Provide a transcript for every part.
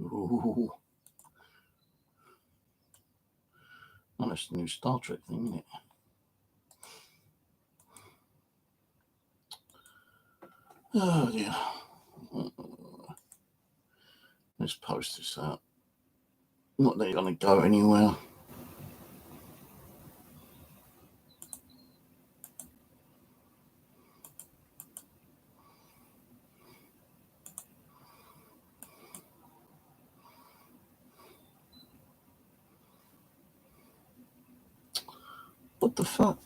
Ooh. Oh, that's the new Star Trek thing, isn't it? Oh dear. Let's post this out. Not that you're going to go anywhere. What the fuck?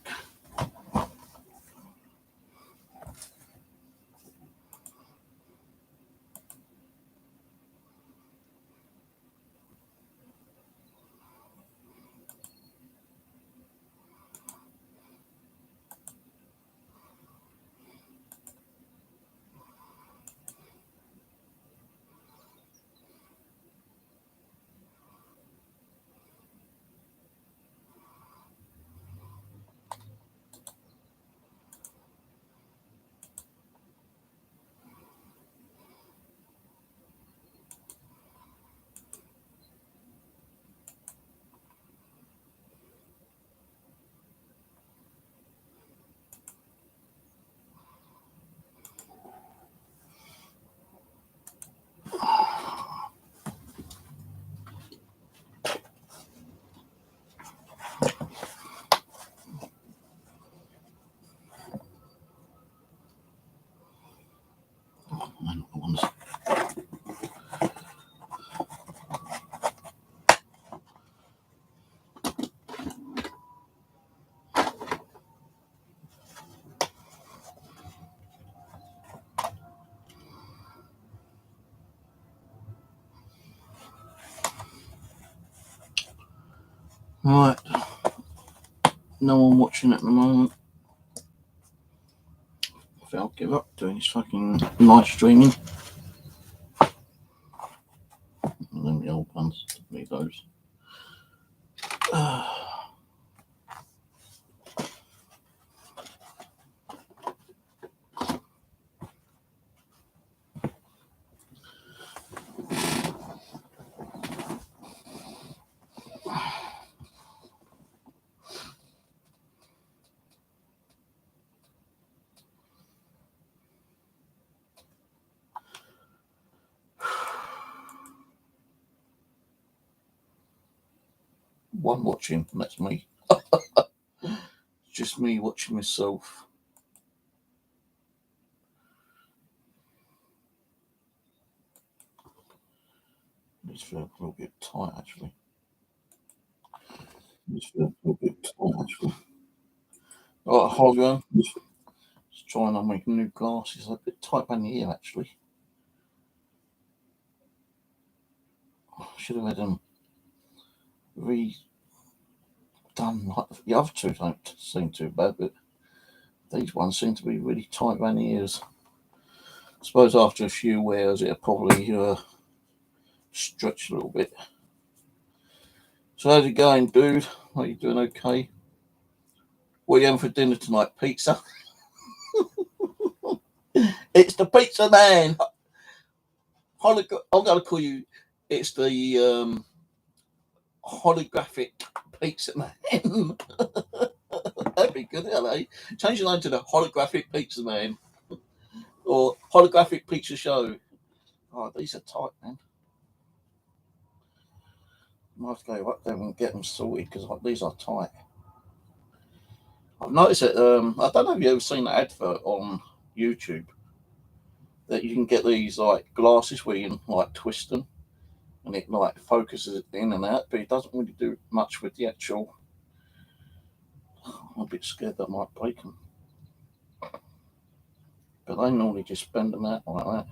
Right. No one watching at the moment. I think I'll give up doing this fucking live streaming. Them the old ones. Leave those. One watching, and that's me. Just me watching myself. This feels a little bit tight, actually. This feels a little bit tight, actually. Right, hold on. Just trying on making new glasses. A bit tight around the ear, actually. Should have had them redone. Like the other two don't seem too bad, but these ones seem to be really tight around the ears. I suppose after a few wears, it'll probably stretch a little bit. So how's it going, dude? Are you doing okay? What are you having for dinner tonight? Pizza? It's the pizza man. I'm going to call you. It's the holographic pizza man. That'd be good, LA. Change your name to the holographic pizza man or holographic pizza show. Oh, these are tight, man. I might have to go up there and get them sorted because these are tight. I've noticed that. I don't know if you ever seen that advert on YouTube that you can get these like glasses where you can like twist them and it like focuses it in and out, but it doesn't really do much with the actual. I'm a bit scared that might break them, but they normally just bend them out like that.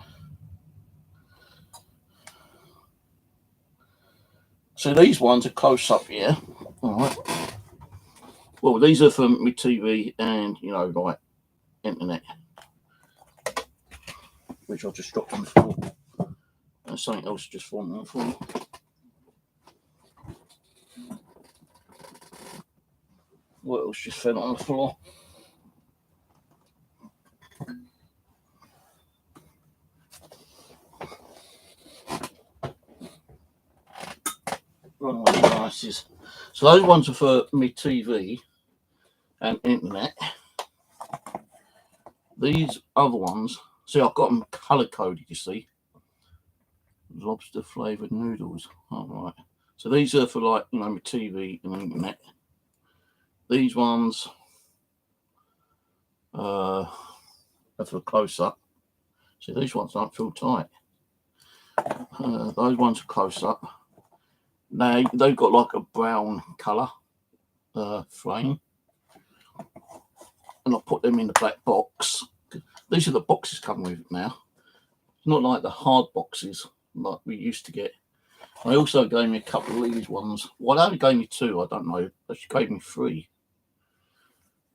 So these ones are close up here. All right. Well, these are for my TV and like internet, which I just dropped on the floor. And something else just fallen on the floor. What else just fell on the floor? wrong devices. So those ones are for me TV and internet. These other ones, see, I've got them colour coded. You see, lobster flavoured noodles. All right. So these are for like my TV and internet. These ones are for close up. See, these ones don't feel tight. Those ones are close up. Now they've got like a brown colour frame, and I put them in the black box. These are the boxes coming with it now. It's not like the hard boxes like we used to get. They also gave me a couple of these ones. Well, they only gave me two. I don't know. But she gave me three.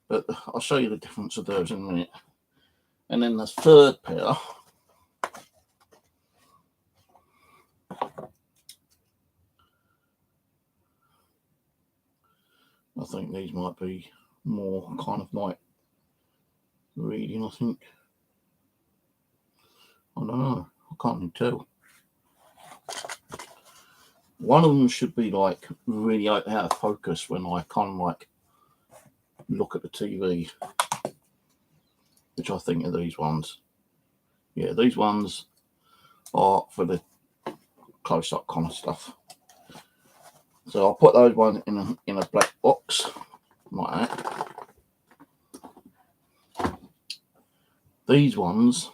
But I'll show you the difference of those in a minute. And then the third pair. I think these might be more kind of like reading, I think. I don't know. I can't even tell. One of them should be like really out of focus when I kind of like look at the TV, which I think are these ones. Yeah, these ones are for the close-up kind of stuff. So I'll put those ones in a black box like that. These ones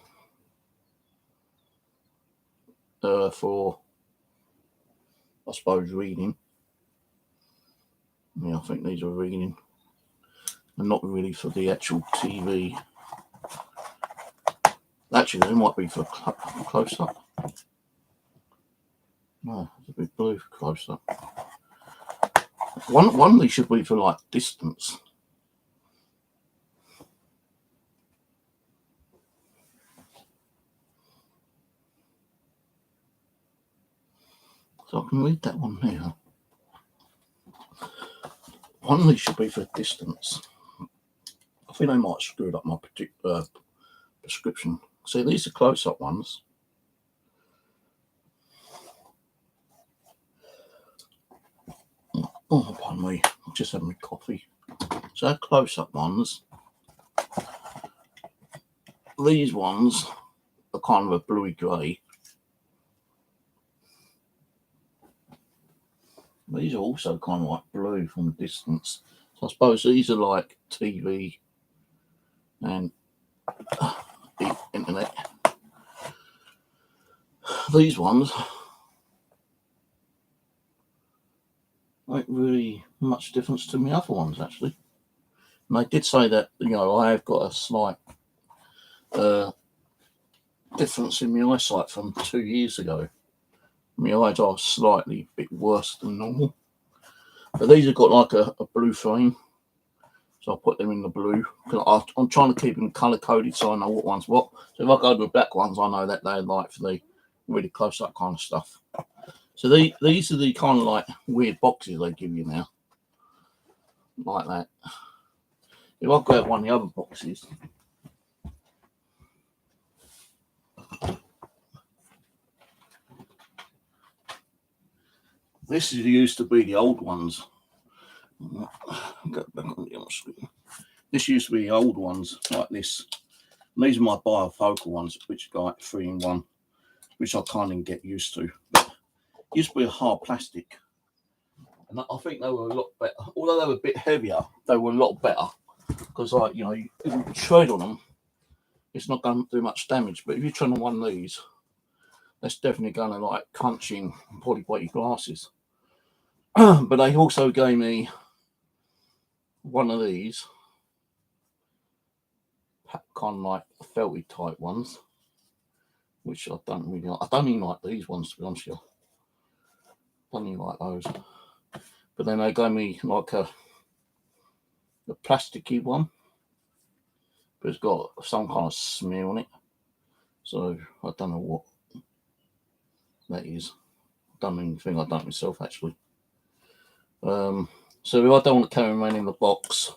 are for, I suppose, reading. Yeah, I think these are reading, and not really for the actual TV. Actually, they might be for close up. No, it's a bit blue for close up. One of these should be for like distance. So I can read that one here. One of these should be for distance. I think I might have screwed up my prescription. See, these are close-up ones. Oh, pardon me. I'm just having my coffee. So they're close-up ones. These ones are kind of a bluey grey. These are also kind of like blue from a distance. So I suppose these are like TV and the internet. These ones ain't really much difference to my other ones, actually. And they did say that, I have got a slight difference in my eyesight from 2 years ago. My eyes are slightly a bit worse than normal. But these have got like a blue frame. So I'll put them in the blue. I'm trying to keep them colour coded so I know what one's what. So if I go to the black ones, I know that they're like for the really close up kind of stuff. So these are the kind of like weird boxes they give you now. Like that. If I grab one of the other boxes. This used to be the old ones. Go back on the other screen. This used to be the old ones like this. And these are my bifocal ones, which are like 3-in-1, which I kind of get used to. But it used to be a hard plastic. And I think they were a lot better. Although they were a bit heavier, they were a lot better. Because, like, if you tread on them, it's not going to do much damage. But if you tread on one of these, that's definitely going to, like, crunch in and probably break your glasses. But they also gave me one of these, kind of like felty type ones, which I don't really like. I don't even like these ones, to be honest with you. I don't even like those. But then they gave me like a plasticky one, but it's got some kind of smear on it. So I don't know what that is. I don't even think I've done it myself, actually. So if I don't want to carry them around in the box,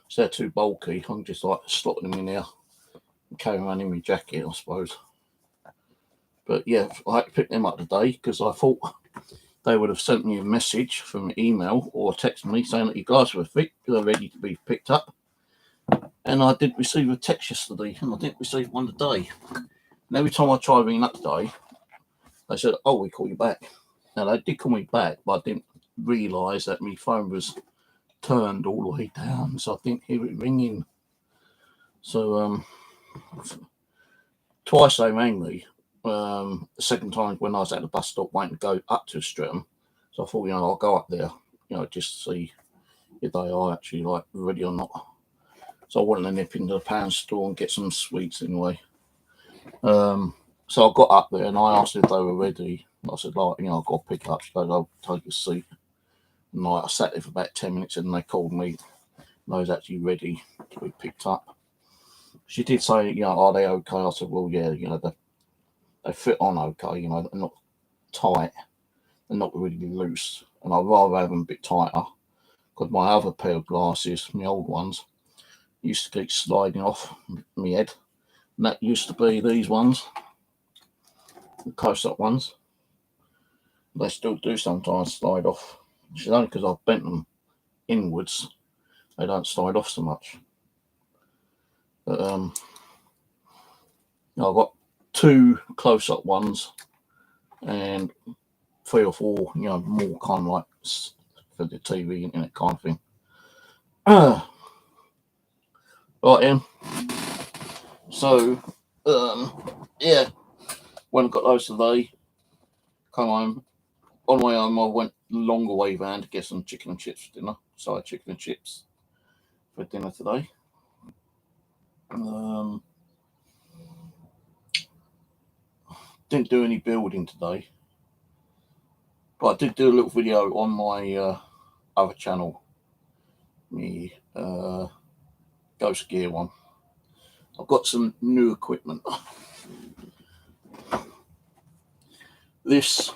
so they're too bulky, I'm just like slotting them in there and carrying around in my jacket, I suppose. But yeah, I had to pick them up today because I thought they would have sent me a message from email or texted me saying that your glass were ready to be picked up. And I did receive a text yesterday, and I didn't receive one today. And every time I try ringing up today, they said, "Oh, we call you back." Now they did call me back, but I didn't realise that my phone was turned all the way down, so I didn't hear it ringing. So twice they rang me. The second time when I was at the bus stop waiting to go up to Streatham. So I thought, I'll go up there, just to see if they are actually like ready or not. So I wanted to nip into the pound store and get some sweets anyway. So I got up there and I asked if they were ready. I said, I've got to pick up. She goes, "I'll take a seat." And I sat there for about 10 minutes and they called me. And I was actually ready to be picked up. She did say, "Are they okay?" I said, "Well, yeah, they fit on okay, they're not tight, they're not really loose. And I'd rather have them a bit tighter because my other pair of glasses, my old ones, used to keep sliding off my head. And that used to be these ones, the close-up ones. They still do sometimes slide off. It's only because I've bent them inwards, they don't slide off so much. But I've got 2 close-up ones and 3 or 4, more kind of like for the TV internet kind of thing. Right then. So, yeah, when I got those today, come home. On the way home, I went longer way van to get some chicken and chips for dinner. So I had chicken and chips for dinner today. Didn't do any building today, but I did do a little video on my other channel, the Ghost Gear one. I've got some new equipment. This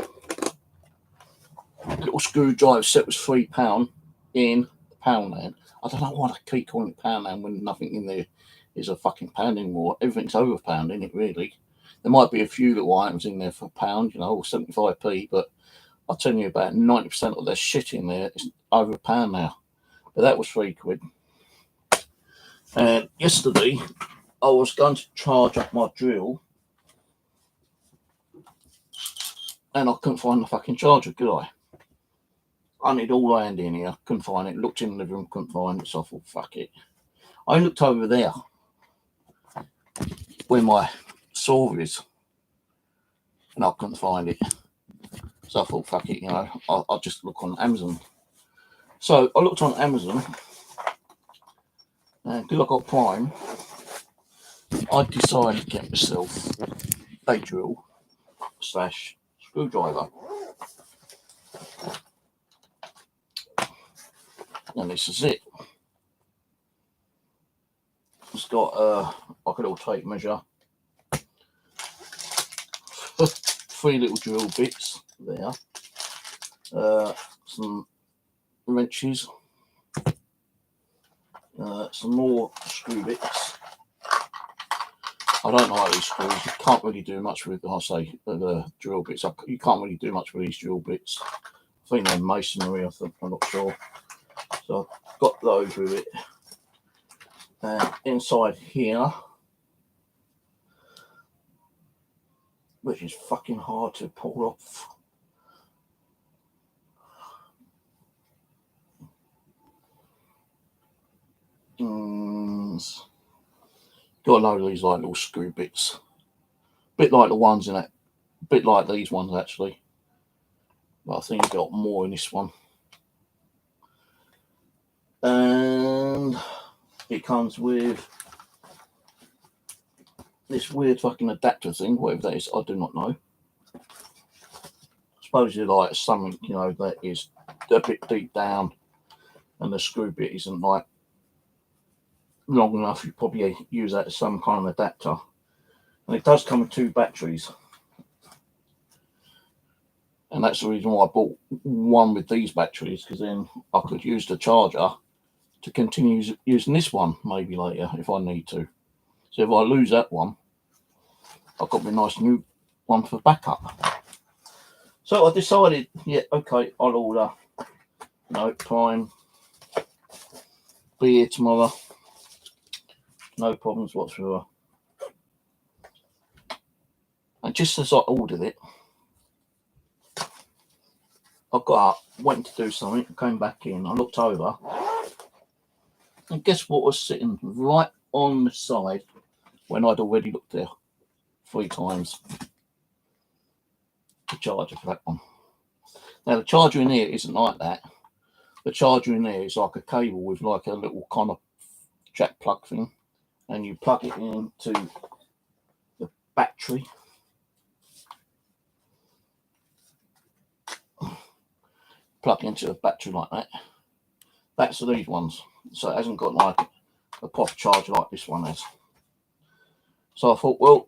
little screwdriver set was £3 in Poundland. I don't know why they keep calling it Poundland when nothing in there is a fucking pound anymore. Everything's over £1, isn't it, really? There might be a few little items in there for £1, or 75p, but I'll tell you about 90% of their shit in there is over £1 now. But that was £3. And yesterday, I was going to charge up my drill, and I couldn't find the fucking charger, could I? I need all around in here, couldn't find it. Looked in the living room, couldn't find it, so I thought, fuck it. I looked over there where my saw is, and I couldn't find it. So I thought, fuck it, I'll just look on Amazon. So I looked on Amazon, and because I got Prime, I decided to get myself a drill / screwdriver. And this is it. It's got like a little tape measure, 3 little drill bits there, some wrenches, some more screw bits. I don't like these screws. You can't really do much with, the drill bits. You can't really do much with these drill bits. I think they're masonry, I'm not sure. So I've got those with it. And inside here, which is fucking hard to pull off. Got a load of these like little screw bits. Bit like the ones in it. Bit like these ones actually. But I think I've got more in this one. And it comes with this weird fucking adapter thing, whatever that is, I do not know. Supposedly like something, that is a bit deep down and the screw bit isn't like long enough. You probably use that as some kind of adapter. And it does come with 2 batteries. And that's the reason why I bought one with these batteries, because then I could use the charger to continue using this one maybe later if I need to. So if I lose that one, I've got my nice new one for backup. So I decided, yeah, okay, I'll order, Prime, be here tomorrow, no problems whatsoever. And just as I ordered it, I got up, went to do something, came back in, I looked over, and guess what was sitting right on the side when I'd already looked there 3 times? The charger for that one. Now the charger in here isn't like that. The charger in there is like a cable with like a little kind of jack plug thing, and you plug it into the battery. Plug into the battery like that. That's these ones. So it hasn't got like a proper charger like this one has. So I thought, well,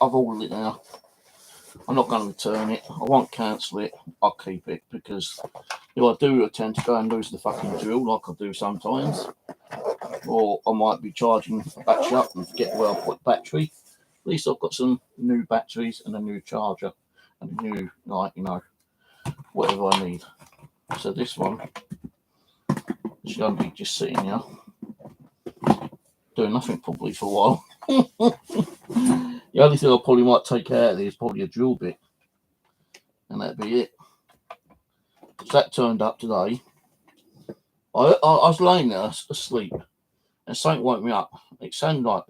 I've ordered it now. I'm not going to return it. I won't cancel it. I'll keep it because if I do, I tend to go and lose the fucking drill like I do sometimes. Or I might be charging the battery up and forget where I put the battery. At least I've got some new batteries and a new charger and a new, whatever I need. So this one is going to be just sitting here doing nothing probably for a while. The only thing I probably might take out of there is probably a drill bit, and that'd be it. So that turned up today. I was laying there asleep, and something woke me up. It sounded like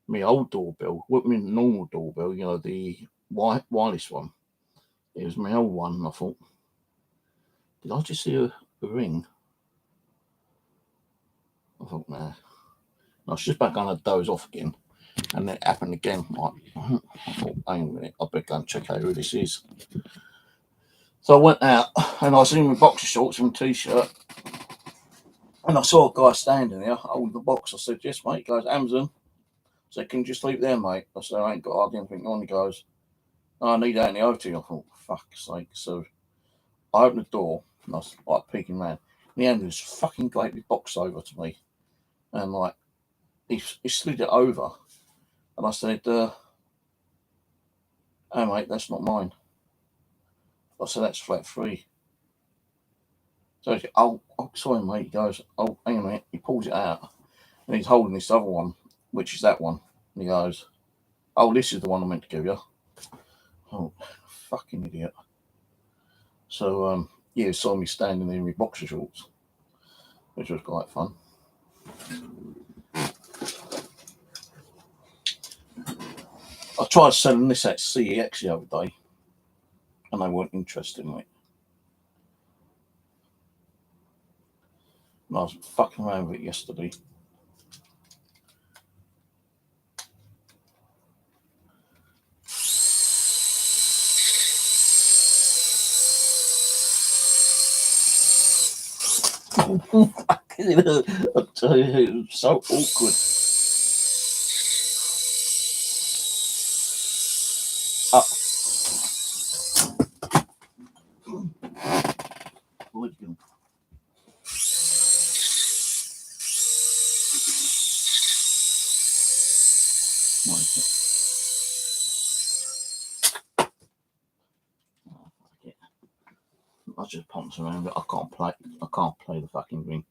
my old doorbell, with my normal doorbell, the wireless one. It was my old one, and I thought, did I just hear a ring? I thought, nah. I was just back going to doze off again, and it happened again. I thought, hang on a minute, I better go and check out who this is. So I went out, and I was in my boxer shorts and t-shirt, and I saw a guy standing there holding the box. I said, yes, mate. He goes, Amazon. I said, can you just leave it there, mate? I said, I ain't got hardly anything on. He goes, oh, I need that in the OT. I thought, fuck's sake. So I opened the door, and I was like peeking around. And he handed this fucking great big box over to me, and he slid it over, and I said, hey mate, that's not mine. I said, that's flat free. So he said, oh, sorry mate. He goes, oh, hang on a minute. He pulls it out, and he's holding this other one, which is that one. And he goes, oh, this is the one I meant to give you. Oh, fucking idiot. So, he saw me standing there in my boxer shorts, which was quite fun. I tried selling this at CEX the other day, and they weren't interested in it. And I was fucking around with it yesterday. I tell you, it was so awkward. I just ponce around, but I can't play the fucking ring.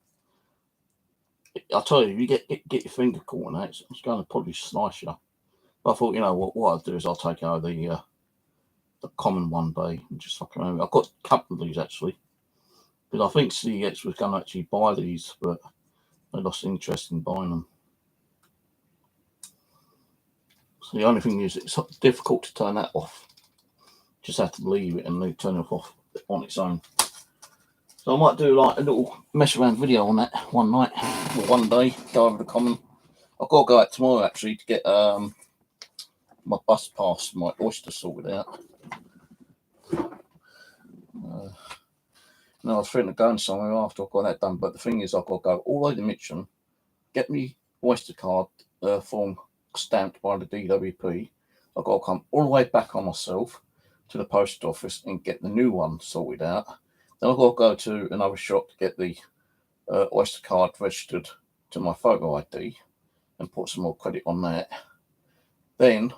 I tell you, if you get your finger caught in that, it's going to probably slice you. But I thought, what I'll do is I'll take out the common one day and just fuck around. I've got a couple of these actually, because I think CEX was going to actually buy these, but they lost interest in buying them. So the only thing is, it's difficult to turn that off. Just have to leave it and then turn it off on its own. So I might do like a little mess around video on that one night or one day, go over the common. I've got to go out tomorrow actually to get my bus pass, my oyster sorted out. I was thinking of going somewhere after I've got that done, but the thing is, I've got to go all the way to Mitcham, get me oyster card form stamped by the DWP. I've got to come all the way back on myself to the post office and get the new one sorted out. Then I've got to go to another shop to get the oyster card registered to my photo ID and put some more credit on that. Then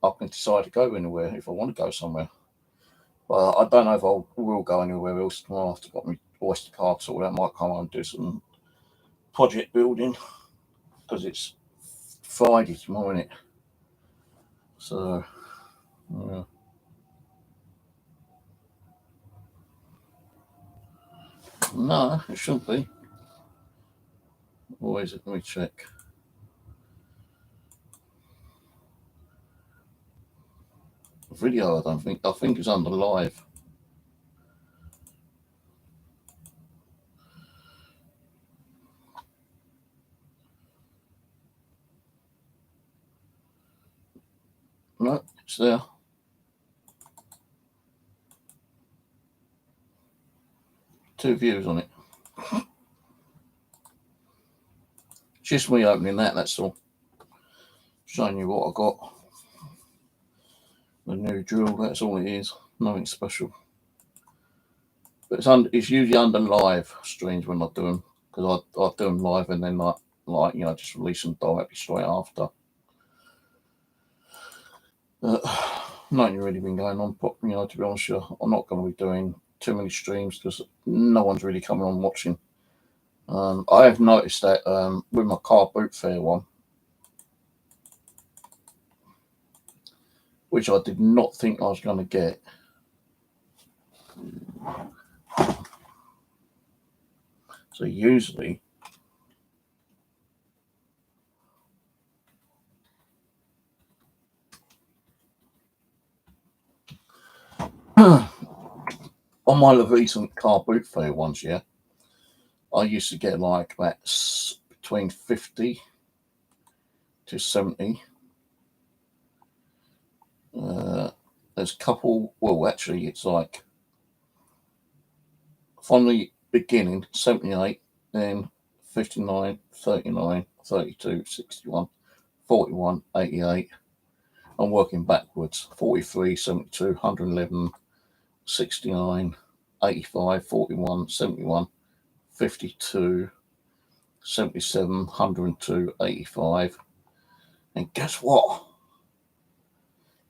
I can decide to go anywhere if I want to go somewhere. But I don't know if I will go anywhere else tomorrow after I've got my Oyster card sorted. I might come on and do some project building because it's Friday tomorrow, isn't it? So, yeah. No, it shouldn't be. Or is it? Let me check. Video, I don't think. I think it's under live. No, it's there. Two views on it. Just me opening that, that's all. Showing you what I got. The new drill, that's all it is. Nothing special. But it's usually under live streams when I do them. Because I do them live and then just release them directly straight after. Nothing really been going on, to be honest with you. I'm not going to be doing too many streams because no one's really coming on watching. I have noticed that with my car boot fair one, which I did not think I was going to get. So usually on my recent car boot fair ones, yeah, I used to get like that between 50 to 70. There's a couple, well, actually, it's like from the beginning 78, then 59, 39, 32, 61, 41, 88. I'm working backwards 43, 72, 111, 69, 85, 41, 71, 52, 77, 102, 85. And guess what?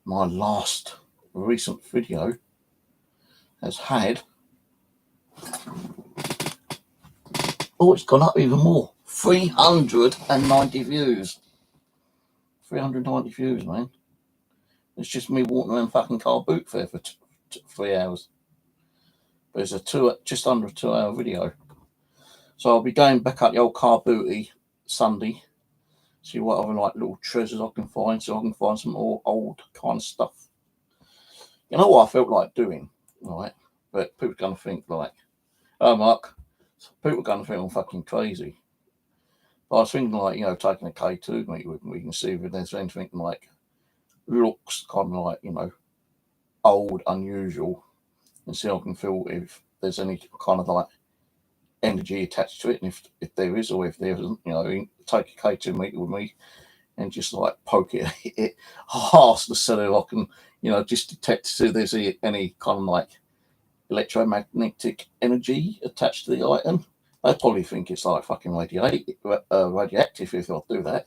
My last recent video has had, it's gone up even more, 390 views. 390 views, man. It's just me walking around fucking car boot fair for 3 hours. But it's just under a 2-hour video. So I'll be going back up the old car booty Sunday, see what other like little treasures I can find, so I can find some more old kind of stuff. You know what I felt like doing, right? But people are going to think like, oh, Mark, people are going to think I'm fucking crazy. But I was thinking like, taking a K2 meet with me, we can see if there's anything like looks kind of like, old, unusual, and see if I can feel if there's any kind of like energy attached to it, and if there is or if there isn't, take a K2 meter with me and just like poke it hard to see if I can, just detect if there's any kind of like electromagnetic energy attached to the item. They probably think it's like fucking radioactive if I do that.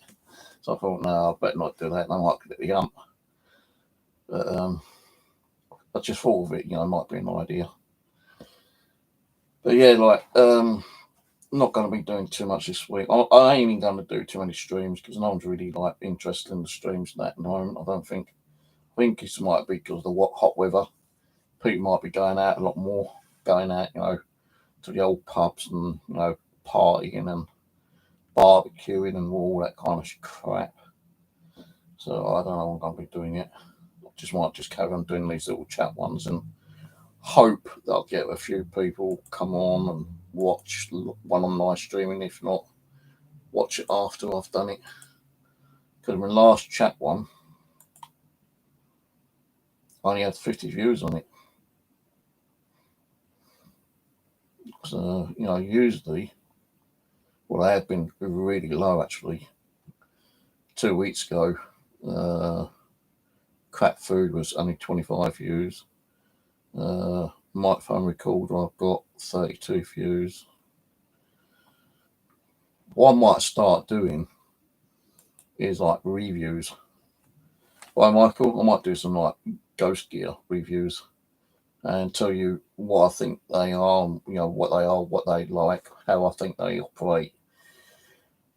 So I thought, no, I better not do that. I might get the ump. But I just thought of it, might be an idea. But yeah, like, not going to be doing too much this week. I ain't even going to do too many streams because no one's really like interested in the streams at the moment. I don't think. I think it might be because of the hot weather. People might be going out a lot more, going out, to the old pubs and partying and barbecuing and all that kind of crap. So I don't know what I'm going to be doing yet. Might just carry on doing these little chat ones and hope that I'll get a few people come on and watch one on my streaming. If not, watch it after I've done it. Because my last chat one, I only had 50 views on it. So, usually, well, I have been really low actually. 2 weeks ago, Crap Food was only 25 views. Microphone Recorder, I've got 32 views. What I might start doing is like reviews. Right, Michael, I might do some like Ghost Gear reviews. and tell you what I think they are, what they are, what they like, how I think they operate,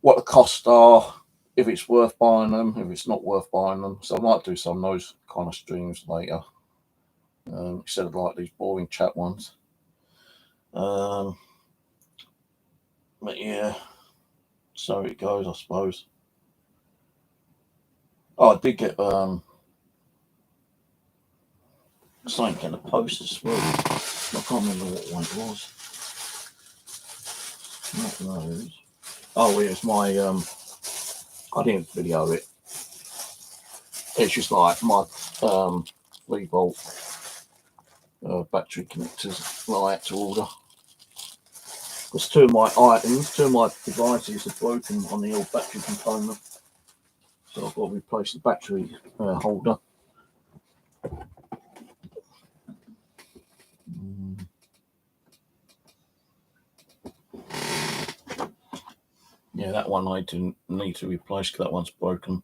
what the costs are, if it's worth buying them, if it's not worth buying them. So I might do some of those kind of streams later, instead of like these boring chat ones. But yeah, so it goes, I suppose. Oh, I did get something in the post as well. I can't remember what one it was. Not those. Oh, it was my I didn't video it. It's just like my 3-volt battery connectors that I had to order. Because two of my devices are broken on the old battery component. So I've got to replace the battery holder. Yeah, that one I do need to replace because that one's broken.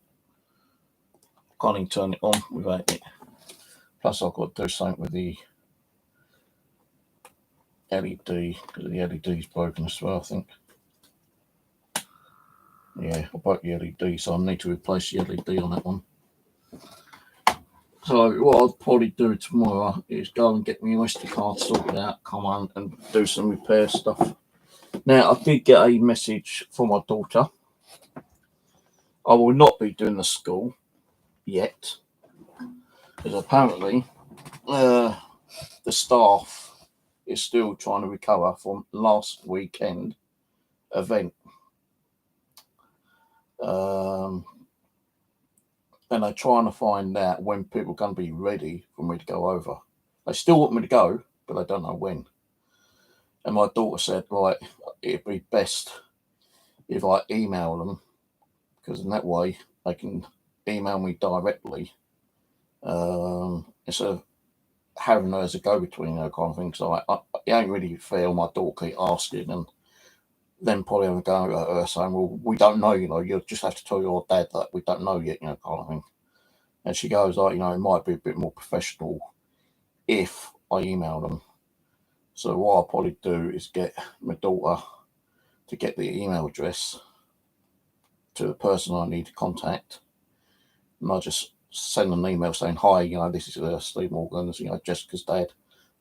Can't even turn it on without it. Plus I've got to do something with the LED because the LED's broken as well, I think. Yeah, I broke the LED, so I need to replace the LED on that one. So what I'll probably do tomorrow is go and get my SD card sorted out, come on and do some repair stuff. Now, I did get a message from my daughter. I will not be doing the school yet, because apparently the staff is still trying to recover from last weekend event. And they're trying to find out when people are going to be ready for me to go over. They still want me to go, but they don't know when. And my daughter said, like, it'd be best if I email them, because in that way they can email me directly instead of having her as a go-between, kind of thing. So it ain't really fair. My daughter keep asking, and then probably have a go at her saying, "Well, we don't know. You just have to tell your dad that we don't know yet, kind of thing." And she goes, like, it might be a bit more professional if I email them. So what I'll probably do is get my daughter to get the email address to the person I need to contact, and I'll just send an email saying, "Hi, this is Steve Morgan, Jessica's dad.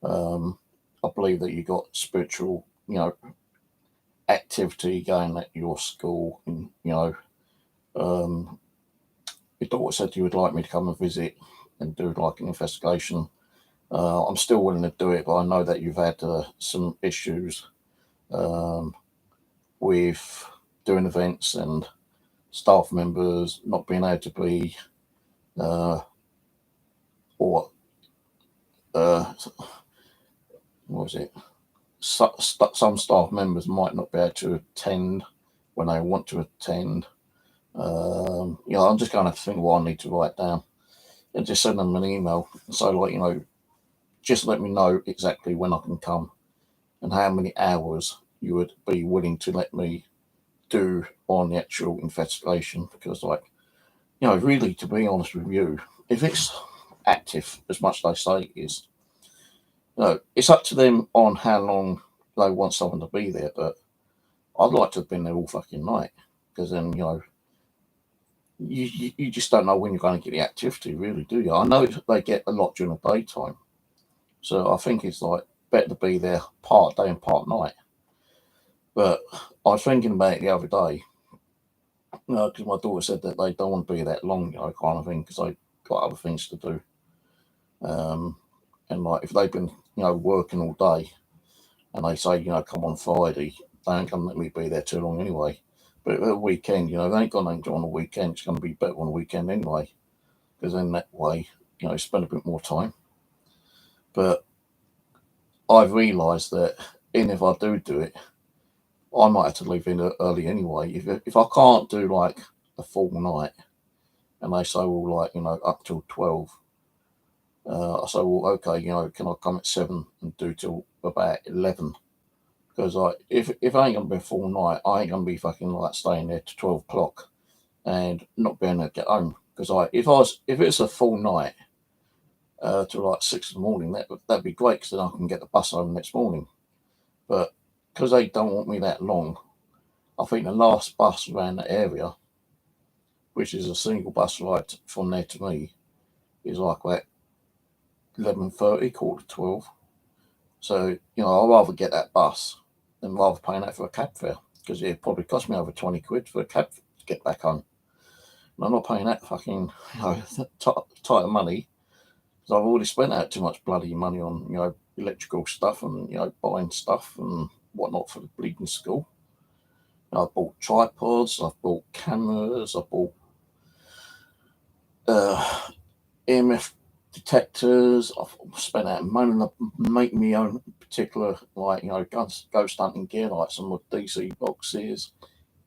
I believe that you got spiritual, activity going at your school, and your daughter said you would like me to come and visit and do like an investigation. I'm still willing to do it, but I know that you've had some issues with doing events and staff members not being able to be what was it? Some staff members might not be able to attend when they want to attend. I'm just going to have to think what I need to write down and just send them an email. So, like, just let me know exactly when I can come and how many hours you would be willing to let me do on the actual investigation. Because, like, really, to be honest with you, if it's active as much as they say it is, it's up to them on how long they want someone to be there. But I'd like to have been there all fucking night, because then, you just don't know when you're going to get the activity, really, do you? I know they get a lot during the daytime, so I think it's like better to be there part day and part night. But I was thinking about it the other day, because my daughter said that they don't want to be that long, kind of thing, because they got other things to do. And like if they've been, working all day, and they say, come on Friday, they ain't gonna let me be there too long anyway. But at the weekend, they ain't got nothing to do on the weekend. It's going to be better on the weekend anyway, because then that way, spend a bit more time. But I've realised that even if I do it, I might have to leave in early anyway. If I can't do like a full night, and they say, well, like, up till 12, I say, well, okay, can I come at 7 and do till about 11? Because like, if it ain't gonna be a full night, I ain't gonna be fucking like staying there to 12 o'clock and not being able to get home. Because like, if it's a full night till like 6 in the morning, that'd be great because then I can get the bus home next morning. But because they don't want me that long, I think the last bus around that area, which is a single bus ride from there to me, is like at 11:30, 11:45. So, I'd rather get that bus than rather paying that for a cab fare, because it'd probably cost me over 20 quid for a cab to get back home. And I'm not paying that fucking tight of money, because I've already spent out too much bloody money on, electrical stuff and, buying stuff and whatnot for the bleeding school. I've bought tripods, I've bought cameras, I've bought EMF detectors. I've spent out money to make my own particular, like, ghost hunting gear, like some of the DC boxes,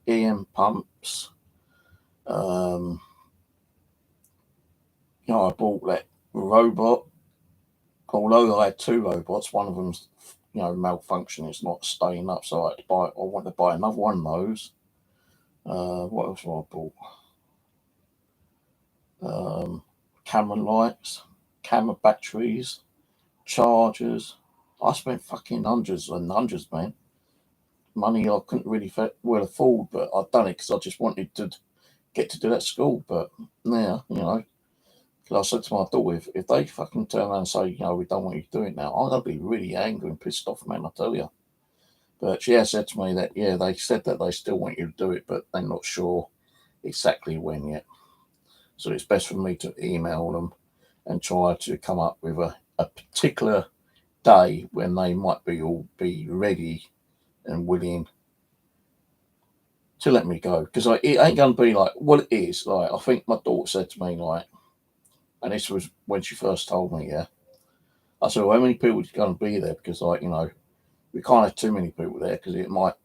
EM pumps. I bought that robot. Although I had 2 robots, one of them's malfunctioning, it's not staying up, so I wanted to buy another one of those. What else have I bought? Camera lights, camera batteries, chargers. I spent fucking hundreds and hundreds, man. Money I couldn't really well afford, but I've done it because I just wanted to get to do that school. But now, because I said to my daughter, if they fucking turn around and say, we don't want you to do it now, I'm going to be really angry and pissed off, man, I tell you. But she has said to me that, yeah, they said that they still want you to do it, but they're not sure exactly when yet. So it's best for me to email them and try to come up with a particular day when they might be ready and willing to let me go. Because it ain't going to be like what it is. Like, I think my daughter said to me, like, and this was when she first told me, yeah. I said, well, how many people are going to be there? Because, like, we can't have too many people there because it might,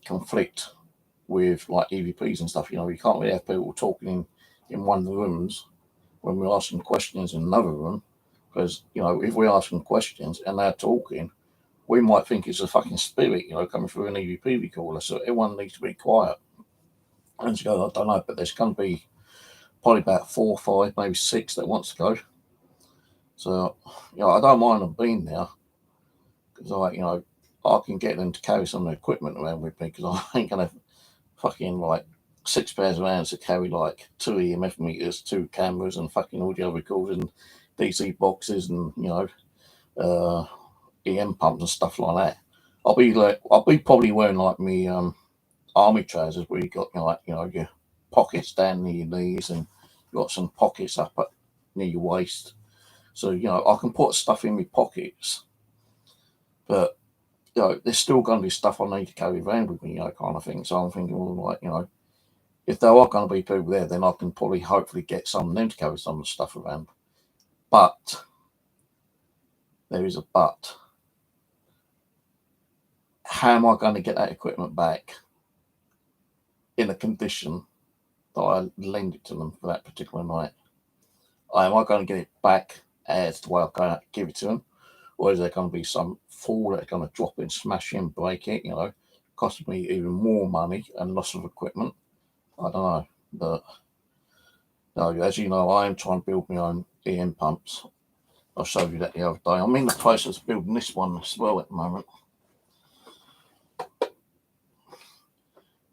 conflict with, like, EVPs and stuff. You can't really have people talking in one of the rooms when we're asking questions in another room. Because, if we're asking questions and they're talking, we might think it's a fucking spirit, coming through an EVP recorder. So everyone needs to be quiet. And she goes, I don't know, but there's going to be probably about 4 or 5, maybe 6 that wants to go. So, I don't mind them being there because I can get them to carry some of the equipment around with me because I ain't going to fucking like 6 pairs of hands to carry like 2 EMF meters, 2 cameras, and fucking audio recorders and DC boxes and EM pumps and stuff like that. I'll be probably wearing like me army trousers where you got your pockets down near your knees and you got some pockets up near your waist. So I can put stuff in my pockets, but there's still going to be stuff I need to carry around with me, kind of thing. So I'm thinking, well, like, if there are going to be people there, then I can probably hopefully get some of them to carry some of the stuff around. But there is a but. How am I going to get that equipment back in a condition that I lend it to them for that particular night? Am I going to get it back as the way I'm going to give it to them? Or is there going to be some fool that's going to drop in, smash in, break it, costing me even more money and loss of equipment? I don't know. But no, as you know, I am trying to build my own EM pumps. I showed you that the other day. I'm in the process of building this one as well at the moment.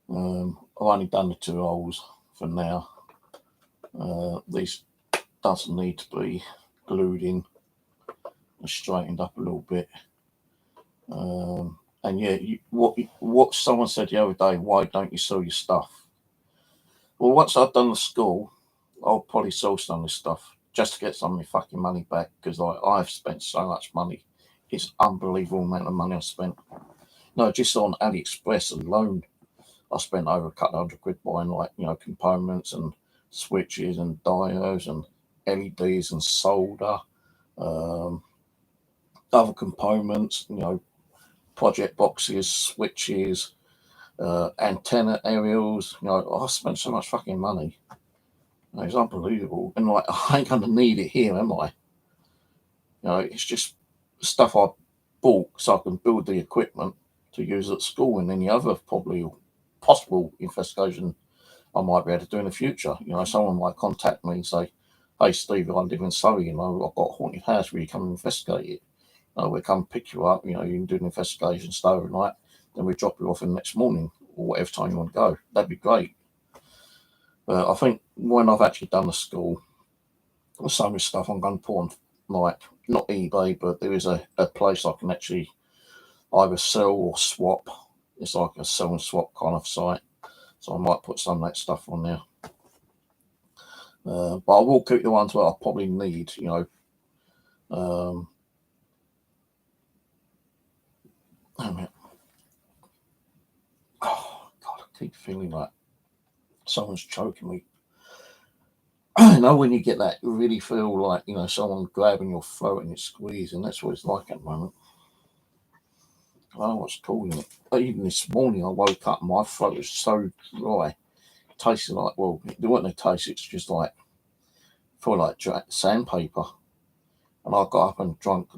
I've only done the 2 holes for now. These doesn't need to be glued in and straightened up a little bit. And yeah, what someone said the other day, why don't you sell your stuff? Well, once I've done the school, I'll probably sell some of this stuff just to get some of my fucking money back because I've spent so much money. It's unbelievable amount of money I've spent. No, just on AliExpress alone, I spent over a couple $100 quid buying like components and switches and diodes and LEDs and solder, other components, project boxes, switches, antenna aerials. I spent so much fucking money. It's unbelievable. And like, I ain't gonna need it here, am I? It's just stuff I bought so I can build the equipment to use at school and any other probably possible investigation I might be able to do in the future. Someone might contact me and say, hey Steve, I live in Surrey, I've got a haunted house, will you come and investigate it? We'll come pick you up, you can do an investigation, stay overnight, then we drop you off in the next morning, or whatever time you want to go. That'd be great. But I think when I've actually done the school, some of the stuff I'm going to put on, like, not eBay, but there is a place I can actually either sell or swap. It's like a sell and swap kind of site. So I might put some of that stuff on there. But I will keep the ones that I probably need, Oh, God, I keep feeling like someone's choking me. When you get that, you really feel like, someone grabbing your throat and it's squeezing. That's what it's like at the moment. I don't know what's causing it. But even this morning, I woke up and my throat was so dry. It tasted like, well, there wasn't a taste, it's just like, felt like sandpaper. And I got up and drunk,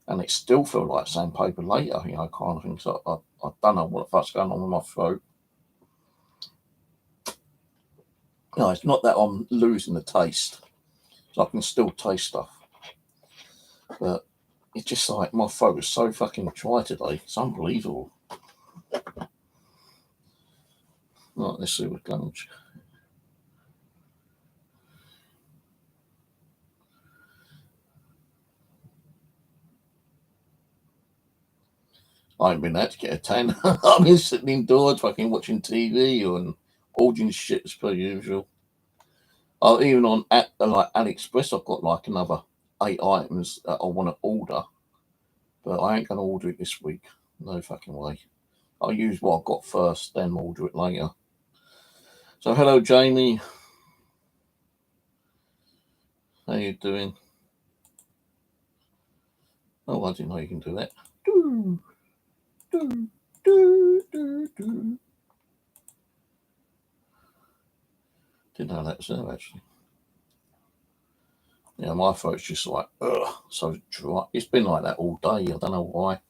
and it still felt like sandpaper later, kind of thing. So I don't know what the fuck's going on with my throat. It's not that I'm losing the taste. So I can still taste stuff. But it's just like my throat is so fucking dry today. It's unbelievable. Right, let's see what lunch. I haven't been out to get a tan. I've been sitting indoors fucking watching TV and ordering shit as per usual. Even on like AliExpress, I've got like another 8 items that I want to order. But I ain't going to order it this week. No fucking way. I'll use what I've got first, then order it later. So hello, Jamie. How you doing? Oh, I didn't know you can do that. Didn't know that was there, actually. Yeah, my throat's just like, ugh, so dry. It's been like that all day. I don't know why.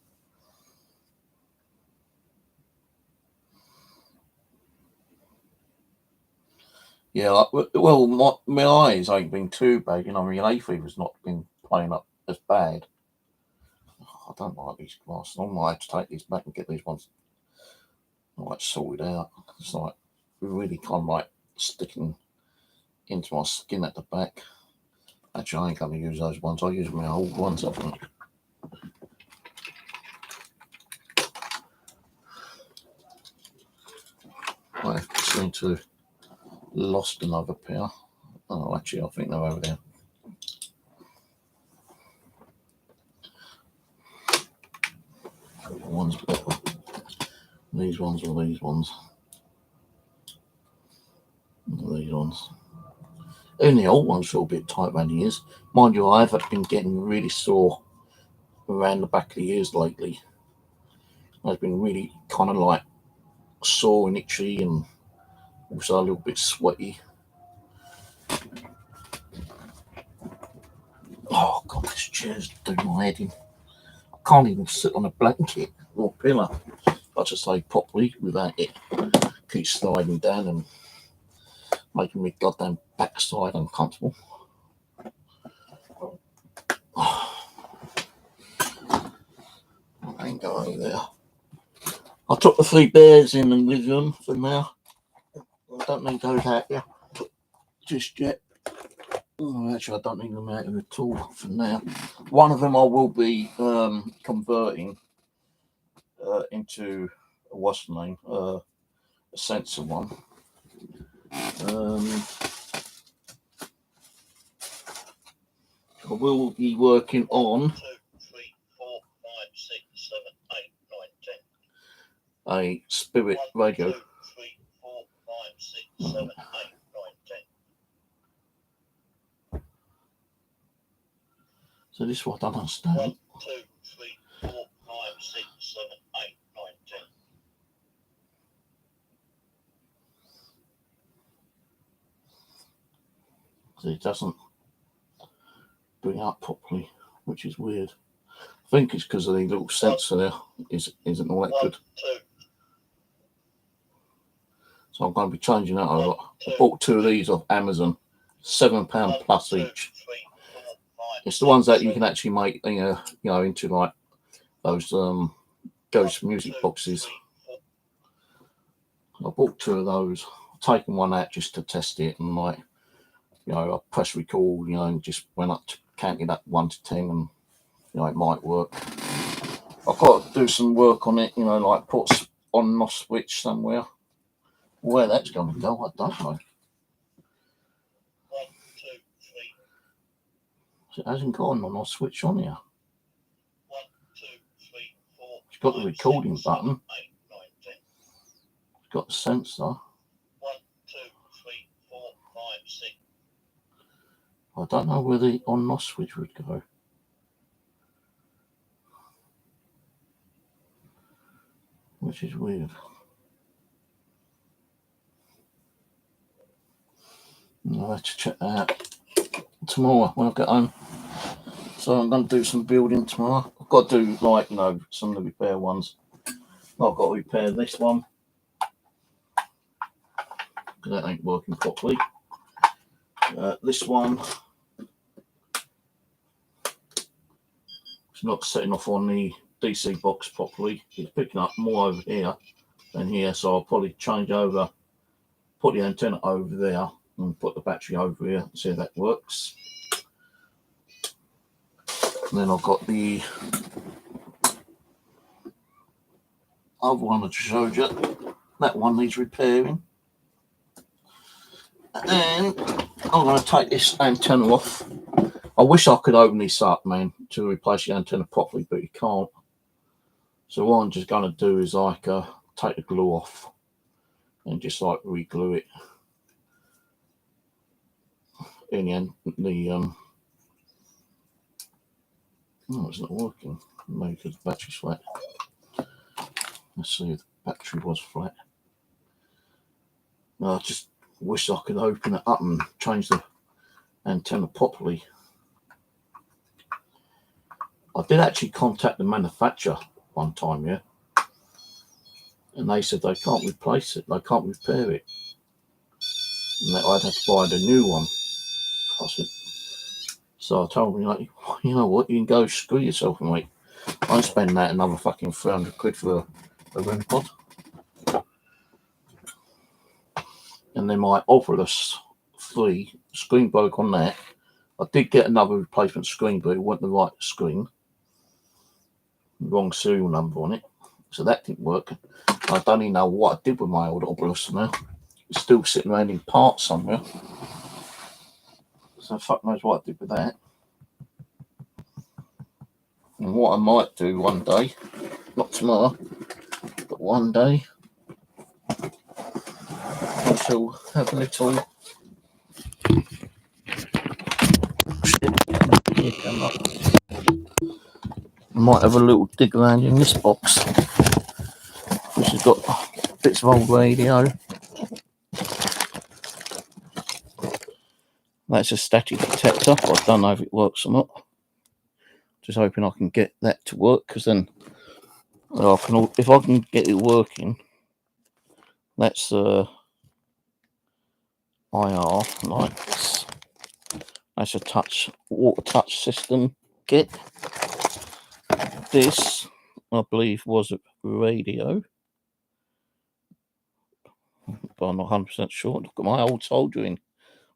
Yeah, well, my eyes ain't been too bad. My hay fever's not been playing up as bad. I don't like these glasses. I might have to take these back and get these ones like sorted out. It's like really kind of like sticking into my skin at the back. Actually, I ain't going to use those ones. I'll use my old ones, I think. I seem to have lost another pair. Oh, actually, I think they're over there. One's better. These ones or these ones. These ones. Even the old ones feel a bit tight around the ears. Mind you, I've been getting really sore around the back of the ears lately. I've been really kind of like sore and itchy and also a little bit sweaty. Oh God, this chair's doing my head in. I can't even sit on a blanket or pillow. I just lay properly without it keep sliding down and making me goddamn backside uncomfortable. I ain't going there. I took the 3 bears in and with them for now. I don't need those out here just yet. Actually, I don't need them out here at all for now. One of them I will be converting into what's the name? A sensor one. I will be working on 2, 3, 4, 5, 6, 7, 8, 9, 10. A spirit radio. 1, 2, 3, 4, 5, 6, 7, 8, 9, 10. So this is what I don't understand. 1, 2, 3, 4, 5, 6, 7, 8, 9, 10. So it doesn't bring up properly, which is weird. I think it's because of the little sensor there isn't all that good. So I'm going to be changing that over. I bought 2 of these off Amazon £7 plus each. It's the ones that you can actually make, into like those Ghost music boxes. I bought 2 of those. I've taken one out just to test it, and I press record, and just went up to counting up 1 to 10, and it might work. I've got to do some work on it, like put on and off switch somewhere. Where that's going to go, I don't know. It hasn't got an on-off switch on here. It's got the recording button. It's got the sensor. I don't know where the on-off switch would go. Which is weird. I'll have to check that out tomorrow when I get home. So I'm going to do some building tomorrow. I've got to do some of the repair ones. I've got to repair this one because that ain't working properly. This one, it's not setting off on the DC box properly. It's picking up more over here than here, so I'll probably change over, put the antenna over there and put the battery over here and see if that works. And then I've got the other one I just showed you. That one needs repairing. And I'm going to take this antenna off. I wish I could open this up, man, to replace the antenna properly, but you can't. So what I'm just going to do is take the glue off and just re-glue it. In the end, it's not working. Maybe because the battery's flat. Let's see if the battery was flat. I just wish I could open it up and change the antenna properly. I did actually contact the manufacturer one time, yeah, and they said they can't replace it, they can't repair it, and that I'd have to buy the new one. So I told him, you know what, you can go screw yourself, mate. I won't spend that another fucking 300 quid for a REM pod. And then my Ovilus 3 screen broke on that. I did get another replacement screen, but it wasn't the right screen. Wrong serial number on it. So that didn't work. I don't even know what I did with my old Ovilus now. It's still sitting around in parts somewhere. So fuck knows what I did with that. And what I might do one day, not tomorrow, but one day, I shall have a little I might have a little dig around in this box, which has got bits of old radio. That's a static detector. I don't know if it works or not. Just hoping I can get that to work, because then if I can get it working, that's IR like this. That's a water touch system kit. This, I believe, was a radio, but I'm not 100% sure. Look at my old soldering.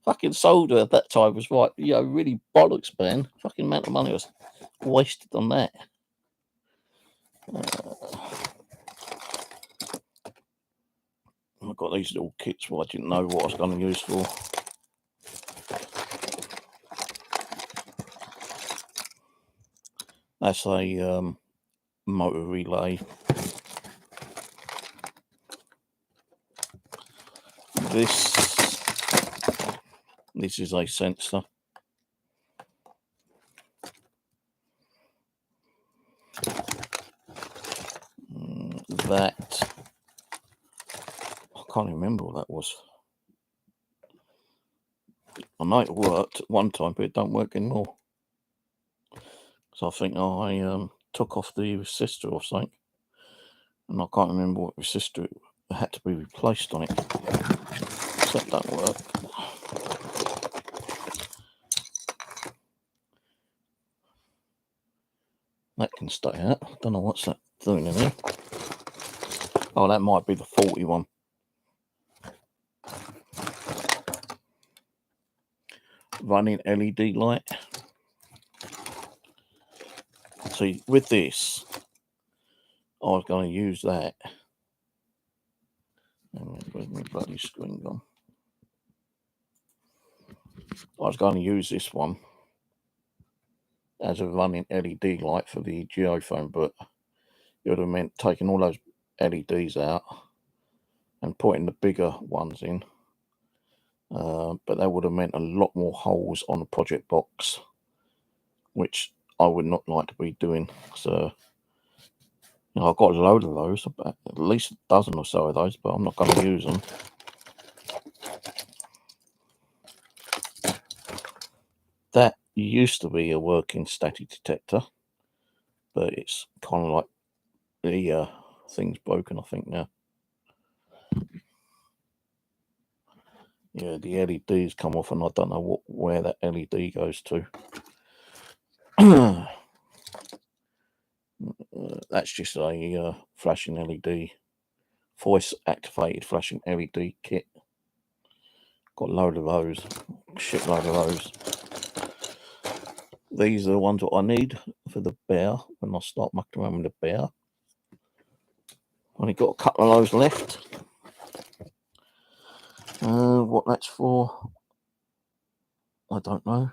Fucking solder at that time was right, really bollocks, man. Fucking amount of money was wasted on that. I've got these little kits where I didn't know what I was going to use for. That's a motor relay. This is a sensor. That, I can't remember what that was. I know it worked at one time, but it don't work anymore. So I think I took off the resistor or something, and I can't remember what resistor had to be replaced on it. So that don't work. can stay out. I don't know what's that doing in there. Oh, that might be the 40 one. Running LED light. See, with this, I was going to use that. Where's my bloody screen gone? I was going to use this one as a running LED light for the geophone, but it would have meant taking all those LEDs out and putting the bigger ones in. But that would have meant a lot more holes on the project box, which I would not like to be doing. So, I've got a load of those, about at least a dozen or so of those, but I'm not going to use them. That used to be a working static detector, but it's kind of like the thing's broken, I think, now. Yeah, the LEDs come off, and I don't know where that LED goes to. That's just a flashing LED, voice-activated flashing LED kit. Got a load of those, shitload of those. These are the ones that I need for the bear when I start mucking around with the bear. Only got a couple of those left. What that's for, I don't know.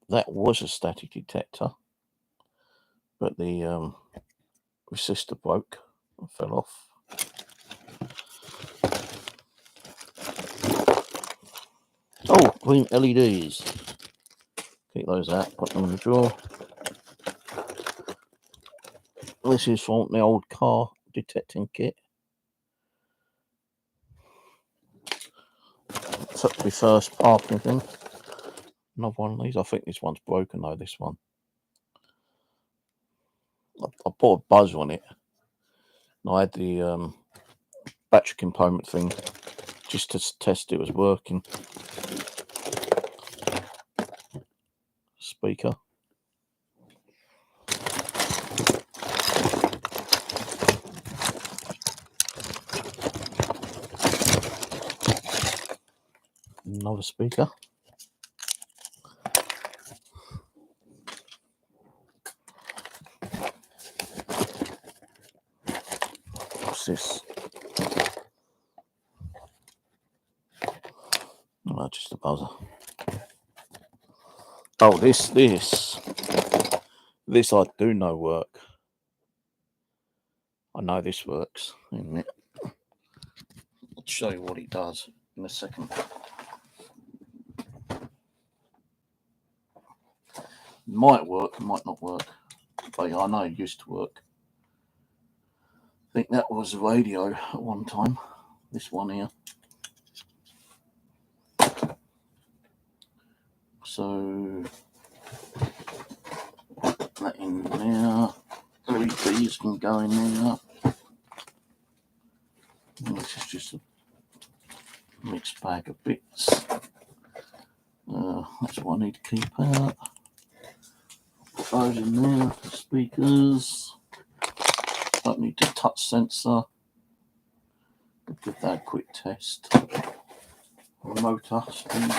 That was a static detector, but the resistor broke and fell off. Oh, green LEDs. Keep those out, put them in the drawer. This is from the old car detecting kit. So the first parking thing. Another one of these. I think this one's broken though, this one. I put a buzz on it. And I had the battery component thing just to test it was working. Speaker. Another speaker. What's this? Oh, just a buzzer. Oh, this I do know work. I know this works. In a minute. I'll show you what it does in a second. It might work, it might not work. But I know it used to work. I think that was a radio at one time. This one here. So put that in there. LEDs can go in there. And this is just a mixed bag of bits. That's what I need to keep out. Put those in there for speakers. Don't need the touch sensor. We'll give that a quick test. Motor speed.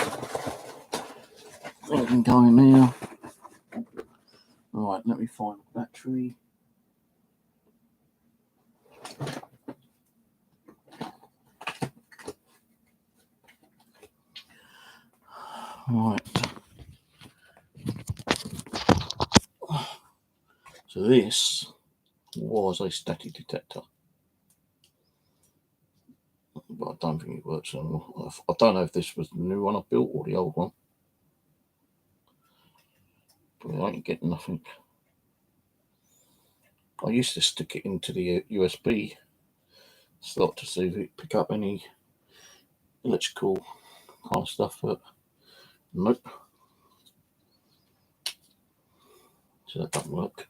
That can go in there. Right, let me find the battery. Right. So this was a static detector. But I don't think it works anymore. I don't know if this was the new one I built or the old one. But I ain't getting nothing. I used to stick it into the USB slot to see if it pick up any electrical kind of stuff, but nope. So that doesn't work.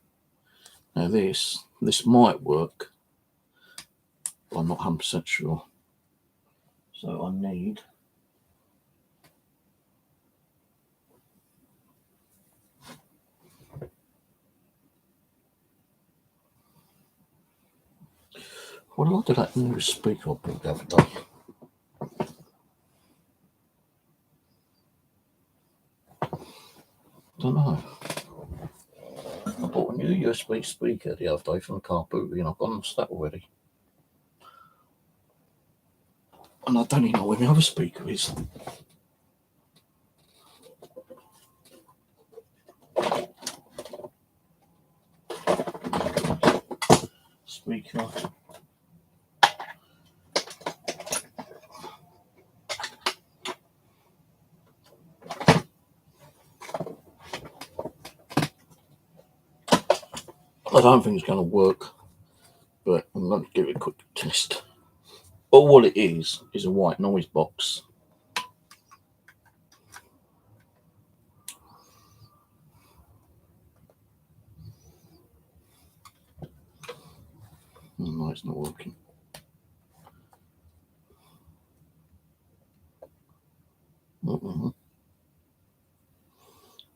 Now this might work, but I'm not 100% sure. So I need What did I do that new speaker I bought the other day? Don't know. I bought a new USB speaker the other day from the car booty, and I've gone and that already. And I don't even know where my other speaker is. Speaker. I don't think it's going to work, but I'm going to give it a quick test. All it is a white noise box. No, it's not working.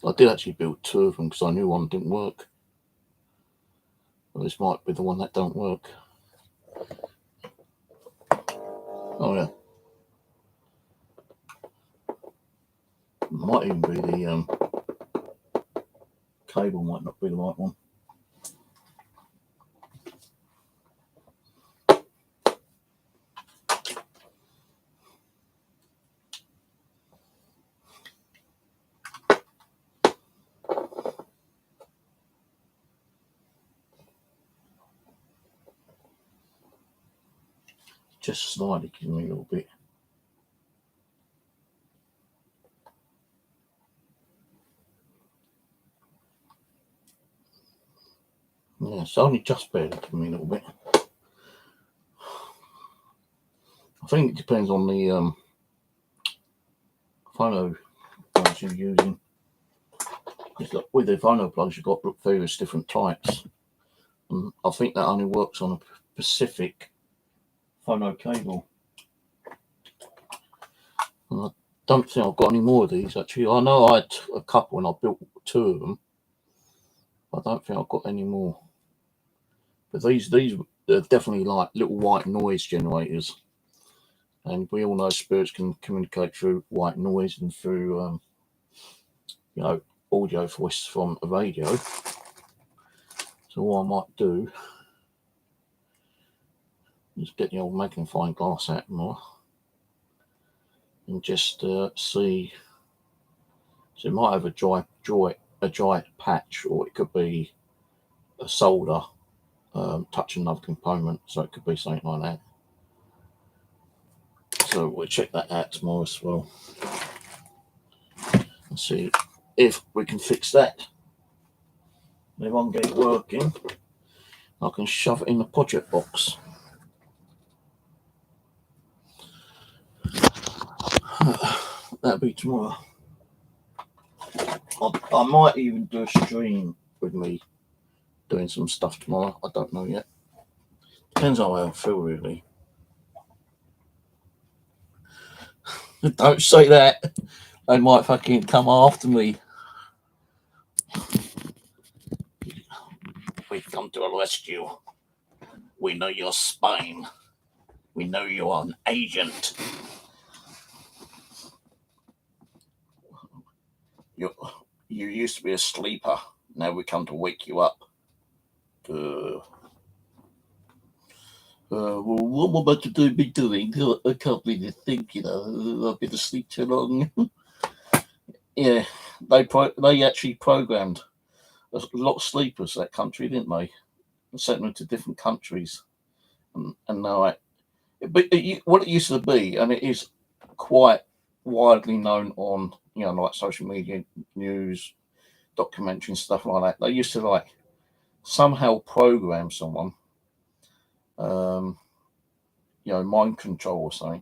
I did actually build two of them because I knew one didn't work. Well, this might be the one that don't work. Oh yeah. Might even be the cable might not be the right one. Just slightly giving me a little bit. Yeah, it's only just barely giving me a little bit. I think it depends on the phono plugs you're using. Like with the phono plugs, you've got various different types. And I think that only works on a specific phono cable. And I don't think I've got any more of these actually. I know I had a couple and I built two of them. I don't think I've got any more. But these are definitely like little white noise generators. And we all know spirits can communicate through white noise and through, audio voice from a radio. So what I might do is get the old magnifying glass out more and just see. So it might have a dry patch, or it could be a solder touching another component. So it could be something like that. So we'll check that out tomorrow as well and see if we can fix that. If I can get it working, I can shove it in the project box. That'll be tomorrow. I might even do a stream with me doing some stuff tomorrow. I don't know yet. Depends on how I feel, really. Don't say that. They might fucking come after me. We've come to a rescue. We know you're spying. We know you're an agent. You used to be a sleeper. Now we come to wake you up. Well, what am I about to be doing? I can't really think, I've been asleep too long. Yeah, they actually programmed a lot of sleepers that country, didn't they? And sent them to different countries. And now what it used to be, and it is quite widely known on, like social media, news, documentary, stuff like that. They used to somehow program someone, mind control or something,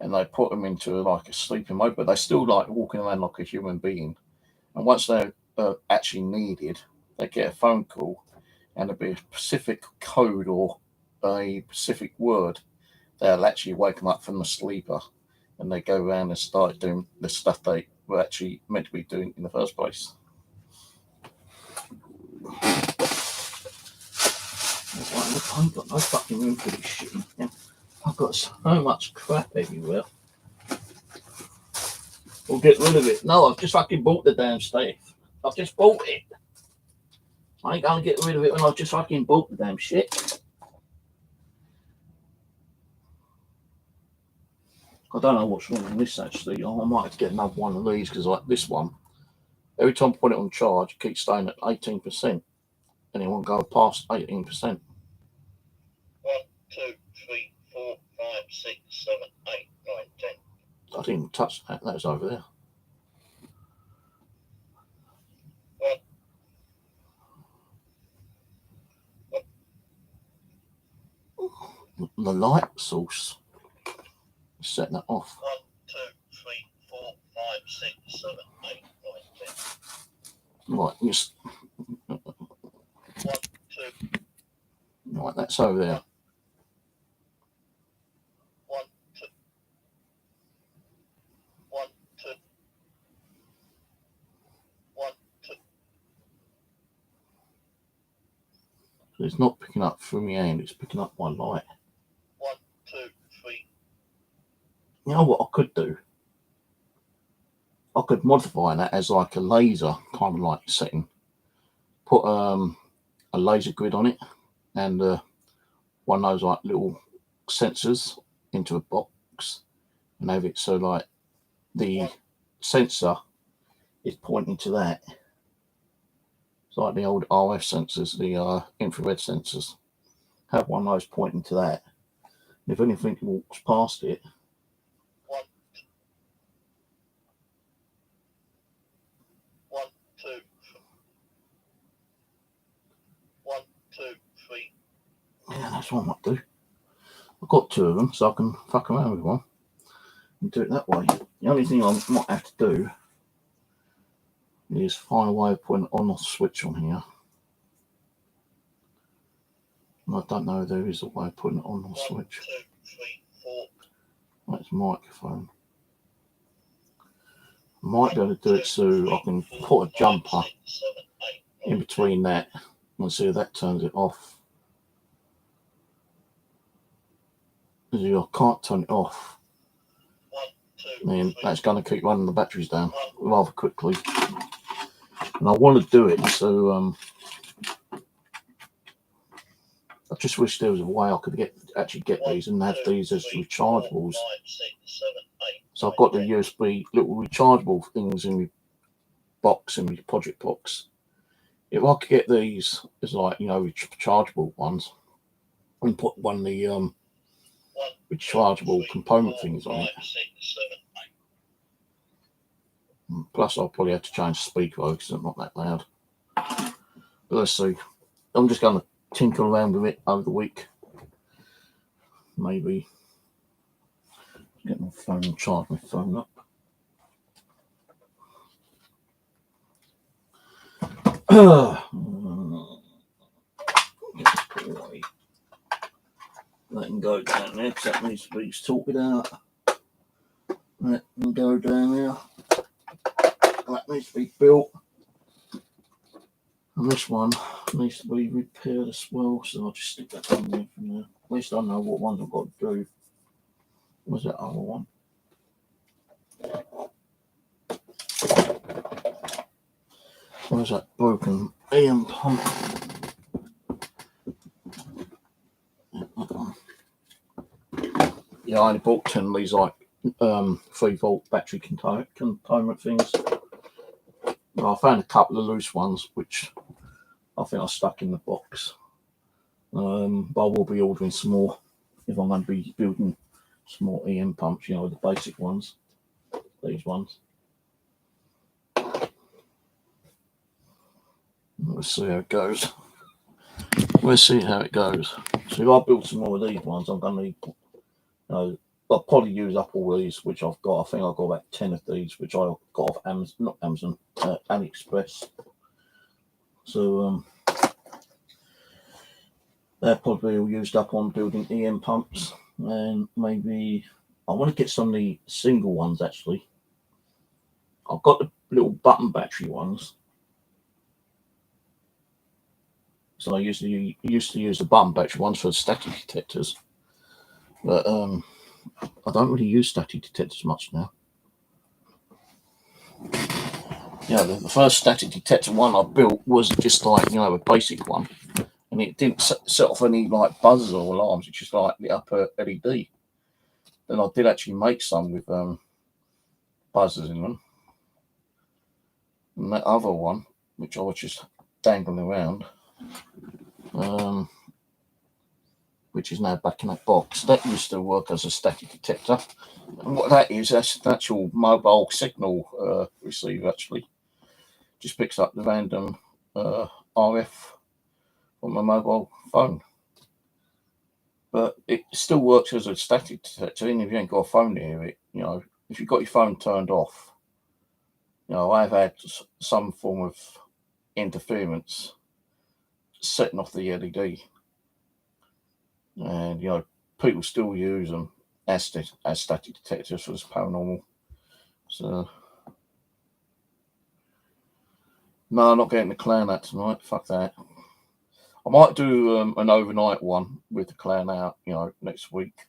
and they put them into a sleeping mode, but they're still walking around like a human being. And once they're actually needed, they get a phone call, and there'll be a specific code or a specific word that'll actually wake them up from the sleeper, and they go around and start doing the stuff they were actually meant to be doing in the first place. I ain't got no fucking room for this shit. Man. I've got so much crap everywhere. We'll get rid of it. No, I've just fucking bought the damn stuff. I've just bought it. I ain't gonna get rid of it when I've just fucking bought the damn shit. I don't know what's wrong with this actually. I might have to get another one of these because like this one, every time I put it on charge, it keeps staying at 18%. And it won't go past 18%. 1, 2, 3, 4, 5, 6, 7, 8, 9, 10. I didn't even touch that. That was over there. The light source. Setting that off. 1, 2, 3, 4, 5, 6, 7, 8, 9, 10. Right, just 1, 2. Right, that's over there. 1, 2. 1, 2. 1, 2. So it's not picking up through my hand, it's picking up my light. 1, 2, 3. You know what I could do? I could modify that as like a laser kind of like setting. Put a laser grid on it and one of those like little sensors into a box and have it so like the sensor is pointing to that. It's like the old RF sensors, the infrared sensors. Have one of those pointing to that. And if anything walks past it, 1, 2. 1, 2, 3. yeah, that's what I might do. I've got two of them, so I can fuck around with one and do it that way. The only thing I might have to do is find a way of putting on a switch on here. And I don't know if there is a way of putting it on the switch. 1, 2, 3, 4. That's microphone. I might be able to do it so I can put a jumper in between that and see if that turns it off. Because if I can't turn it off, then that's going to keep running the batteries down rather quickly. And I want to do it so I just wish there was a way I could actually get these and have these as rechargeables. So I've got the USB little rechargeable things in my box, in my project box. If I could get these as like, you know, rechargeable ones and put one of the rechargeable component things on it. Plus I'll probably have to change the speaker because it's not that loud. But let's see. I'm just going to tinker around with it over the week. Maybe get my phone and charge my phone up. Let him go down there because that needs to be sorted out. Let him go down there. That needs to be built. And this one needs to be repaired as well, so I'll just stick that on there from there. At least I know what ones I've got to do. Where's that other one? Where's that broken EM pump? Yeah, I only bought 10 of these like 3-volt battery component things. Well, I found a couple of loose ones which I think I stuck in the box. But I will be ordering some more if I'm going to be building some more EM pumps, you know, the basic ones. These ones. Let's see how it goes. Let's see how it goes. So if I build some more of these ones, I'm going to need, you know, I'll probably use up all these, which I've got. I think I've got about 10 of these, which I got off Amazon, not Amazon, AliExpress. So they're probably all used up on building EM pumps. And maybe I want to get some of the single ones actually. I've got the little button battery ones. So I used to use the button battery ones for static detectors, but I don't really use static detectors much now. Yeah, the first static detector one I built was just like, a basic one, and it didn't set off any like buzzers or alarms. It just like lit up a LED. Then I did actually make some with buzzers in them. And that other one, which I was just dangling around, which is now back in that box, that used to work as a static detector. And what that is, that's an actual mobile signal receiver, actually. Just picks up the random RF on my mobile phone. But it still works as a static detector, even if you ain't got a phone near it. If you've got your phone turned off, I've had some form of interference setting off the LED. And, people still use them as static detectors for this paranormal. So, no, I'm not getting the clown out tonight. Fuck that. I might do an overnight one with the clown out, next week.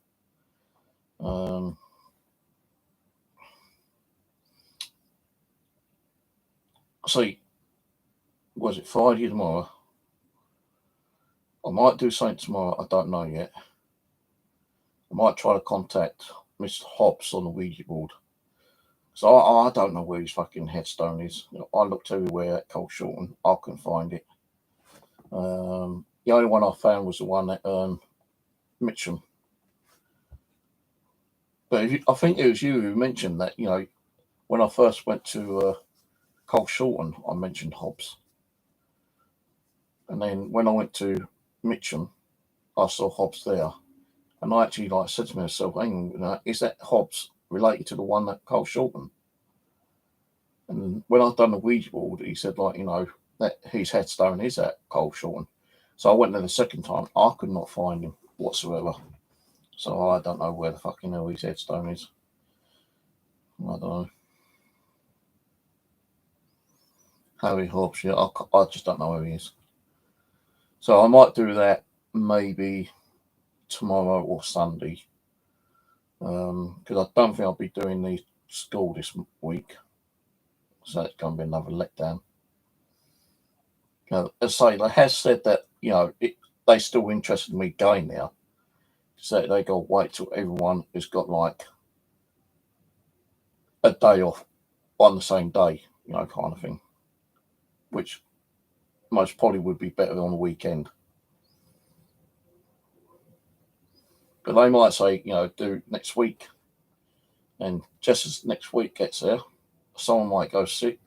See, was it Friday tomorrow? I might do something tomorrow. I don't know yet. I might try to contact Mr. Hobbs on the Ouija board. So I don't know where his fucking headstone is. I looked everywhere at Coldshorten. I couldn't find it. The only one I found was the one at Mitcham. But I think it was you who mentioned that, when I first went to Coldshorten, I mentioned Hobbs. And then when I went to Mitcham, I saw Hobbs there. And I actually said to myself, hang on, is that Hobbs related to the one at Coldshorten? And when I'd done the Ouija board, he said, that his headstone is at Coldshorten. So I went there the second time. I could not find him whatsoever. So I don't know where the fucking hell his headstone is. I don't know. Harry Hobbs, yeah, I just don't know where he is. So I might do that maybe tomorrow or Sunday. Because I don't think I'll be doing the school this week. So it's going to be another letdown. As I say, they have said that, they still interested in me going there. So they got to wait till everyone has got a day off on the same day, kind of thing. Which most probably would be better on the weekend. But they might say, do next week. And just as next week gets there, someone might go sick.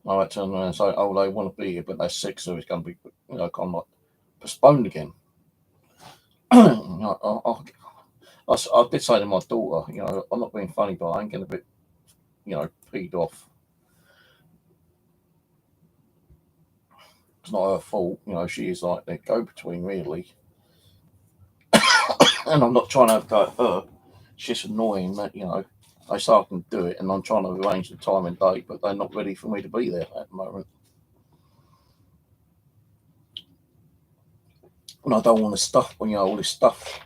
I might turn around and say, oh, they want to be here, but they're sick, so it's going to be, kind of postponed again. I did say to my daughter, I'm not being funny, but I ain't getting a bit, peed off. It's not her fault, she is like the go-between, really. And I'm not trying to go at her. It's just annoying that, they say I can do it, and I'm trying to arrange the time and date, but they're not ready for me to be there at the moment. And I don't want to stuff, all this stuff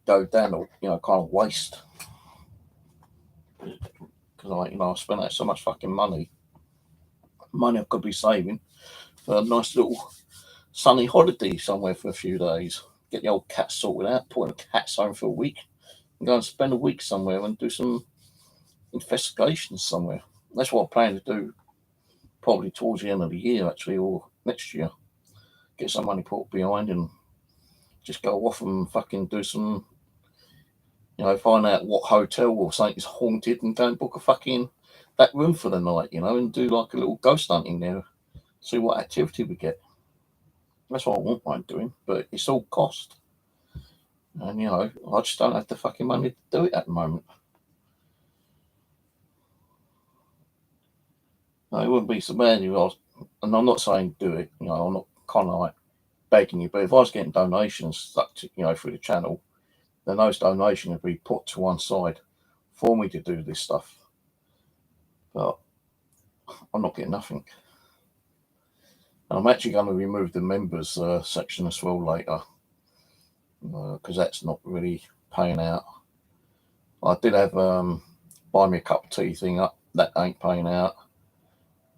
go down or, kind of waste. Because I spent out so much fucking money I could be saving for a nice little sunny holiday somewhere for a few days. Get the old cat sorted out, put in a cat's home for a week, and go and spend a week somewhere and do some investigations somewhere. That's what I plan to do probably towards the end of the year, actually, or next year. Get some money put behind and just go off and fucking do some, find out what hotel or something's haunted and go and book a fucking that room for the night, and do like a little ghost hunting there. See what activity we get. That's what I won't mind doing, but it's all cost. And, I just don't have the fucking money to do it at the moment. No, it wouldn't be so bad if I was, and I'm not saying do it, I'm not kind of like begging you, but if I was getting donations stuck to, through the channel, then those donations would be put to one side for me to do this stuff. But I'm not getting nothing. And I'm actually going to remove the members section as well later, because that's not really paying out. I did have buy me a cup of tea thing up, that ain't paying out.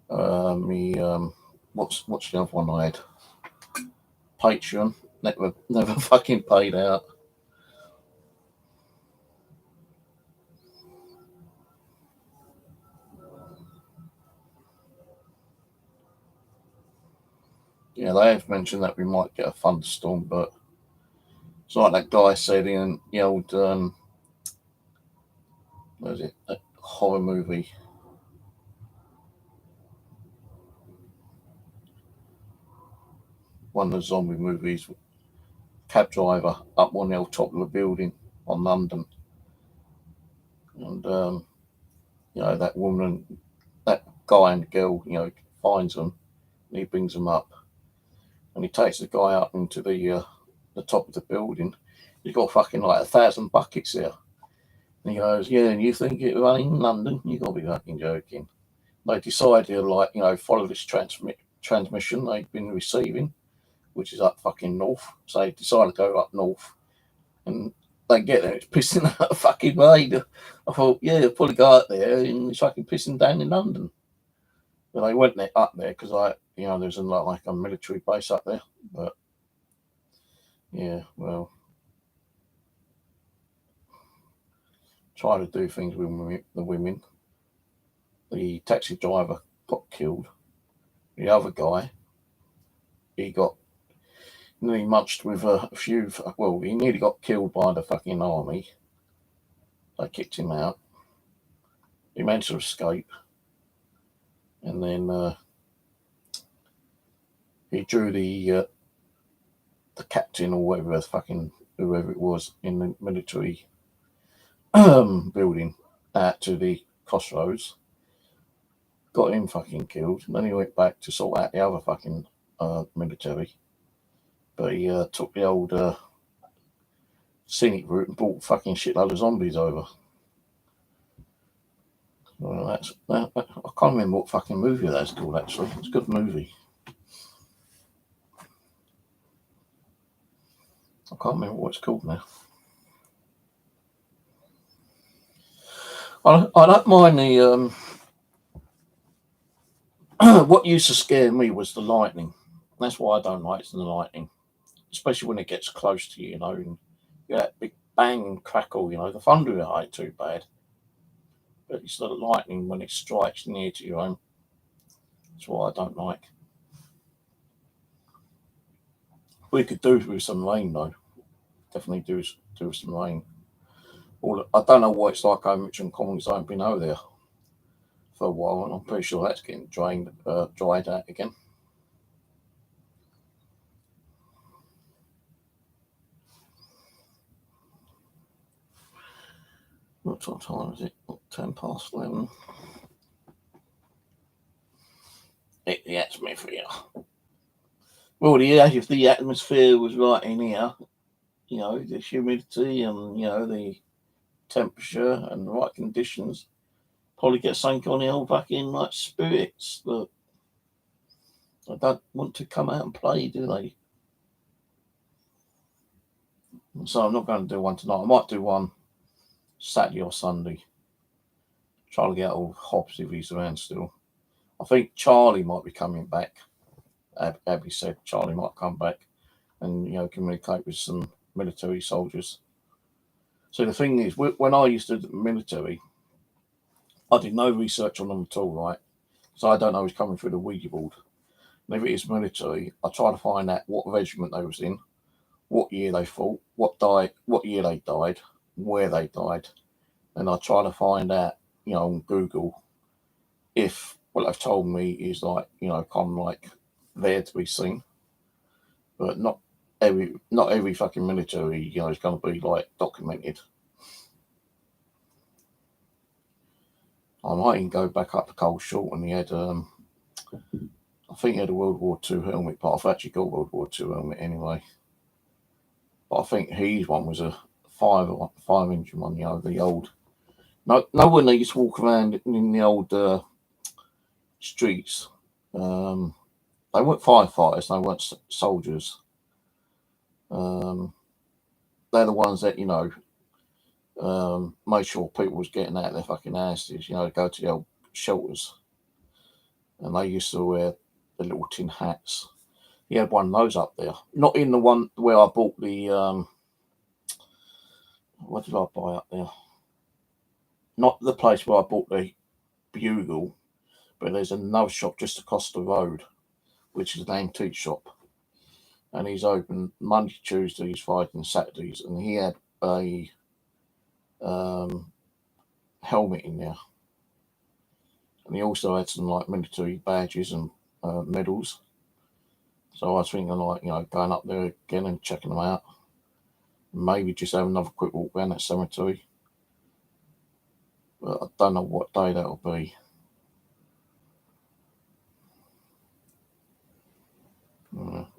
What's the other one I had? Patreon, never fucking paid out. Yeah, they have mentioned that we might get a thunderstorm, but it's like that guy said in the old what is it, that horror movie? One of the zombie movies, cab driver up on the top of the building on London. And that woman, that guy and girl, finds them, and he brings them up, and he takes the guy up into the top of the building. He's got fucking like 1,000 buckets there, and he goes, "Yeah, and you think it rain in London? You got to be fucking joking." They decided to follow this transmission they've been receiving, which is up fucking north. So they decided to go up north, and they get there, it's pissing out of fucking rain. I thought, yeah, they'll probably go out there and it's fucking pissing down in London. But they went up there because there's like a military base up there. But yeah, well, try to do things with the women. The taxi driver got killed. The other guy, he got nearly munched with a few. Well, he nearly got killed by the fucking army. They kicked him out. He managed to escape, and then he drew the captain or whoever it was in the military building out to the crossroads. Got him fucking killed. And then he went back to sort out the other fucking military. But he took the old scenic route and brought fucking shitload of zombies over. Well, I can't remember what fucking movie that's called, actually. It's a good movie. I can't remember what it's called now. I don't mind the what used to scare me was the lightning. That's why I don't like the lightning, especially when it gets close to you, and you get that big bang and crackle. The thunder ain't too bad, but it's the lightning when it strikes near to your home. That's what I don't like. We could do with some rain though. Definitely do with some rain. I don't know what it's like over Mitcham Commons. I haven't been over there for a while, and I'm pretty sure that's getting dried out again. What time is it? 11:10. The atmosphere. Well, if the atmosphere was right in here, the humidity and the temperature and the right conditions, probably get something on the old fucking like spirits that I don't want to come out and play, do they? So I'm not going to do one tonight. I might do one Saturday or Sunday. Try to get old Hobbs if he's around still. I think Charlie might be coming back. Abby said Charlie might come back and communicate with some military soldiers. So the thing is, when I used to do the military, I did no research on them at all, right? So I don't know who's coming through the Ouija board. And if it is military, I try to find out what regiment they was in, what year they fought, what year they died, where they died, and I try to find out, on Google, if what they've told me is like, kind of like there to be seen, but not every fucking military, is going to be like documented. I might even go back up to Cole Short, and he had, I think he had a World War II helmet, but I've actually got a World War II helmet anyway. But I think his one was a 5-inch one, the old. No one they used to walk around in the old streets. They weren't firefighters. They weren't soldiers. They're the ones that made sure people was getting out of their fucking houses. Go to the old shelters, and they used to wear the little tin hats. He had one of those up there. Not in the one where I bought the what did I buy up there? Not the place where I bought the bugle, but there's another shop just across the road, which is an antique shop. And he's open Monday, Tuesdays, Fridays, and Saturdays. And he had a helmet in there. And he also had some like military badges and medals. So I was thinking going up there again and checking them out. Maybe just have another quick walk around that cemetery. But I don't know what day that'll be.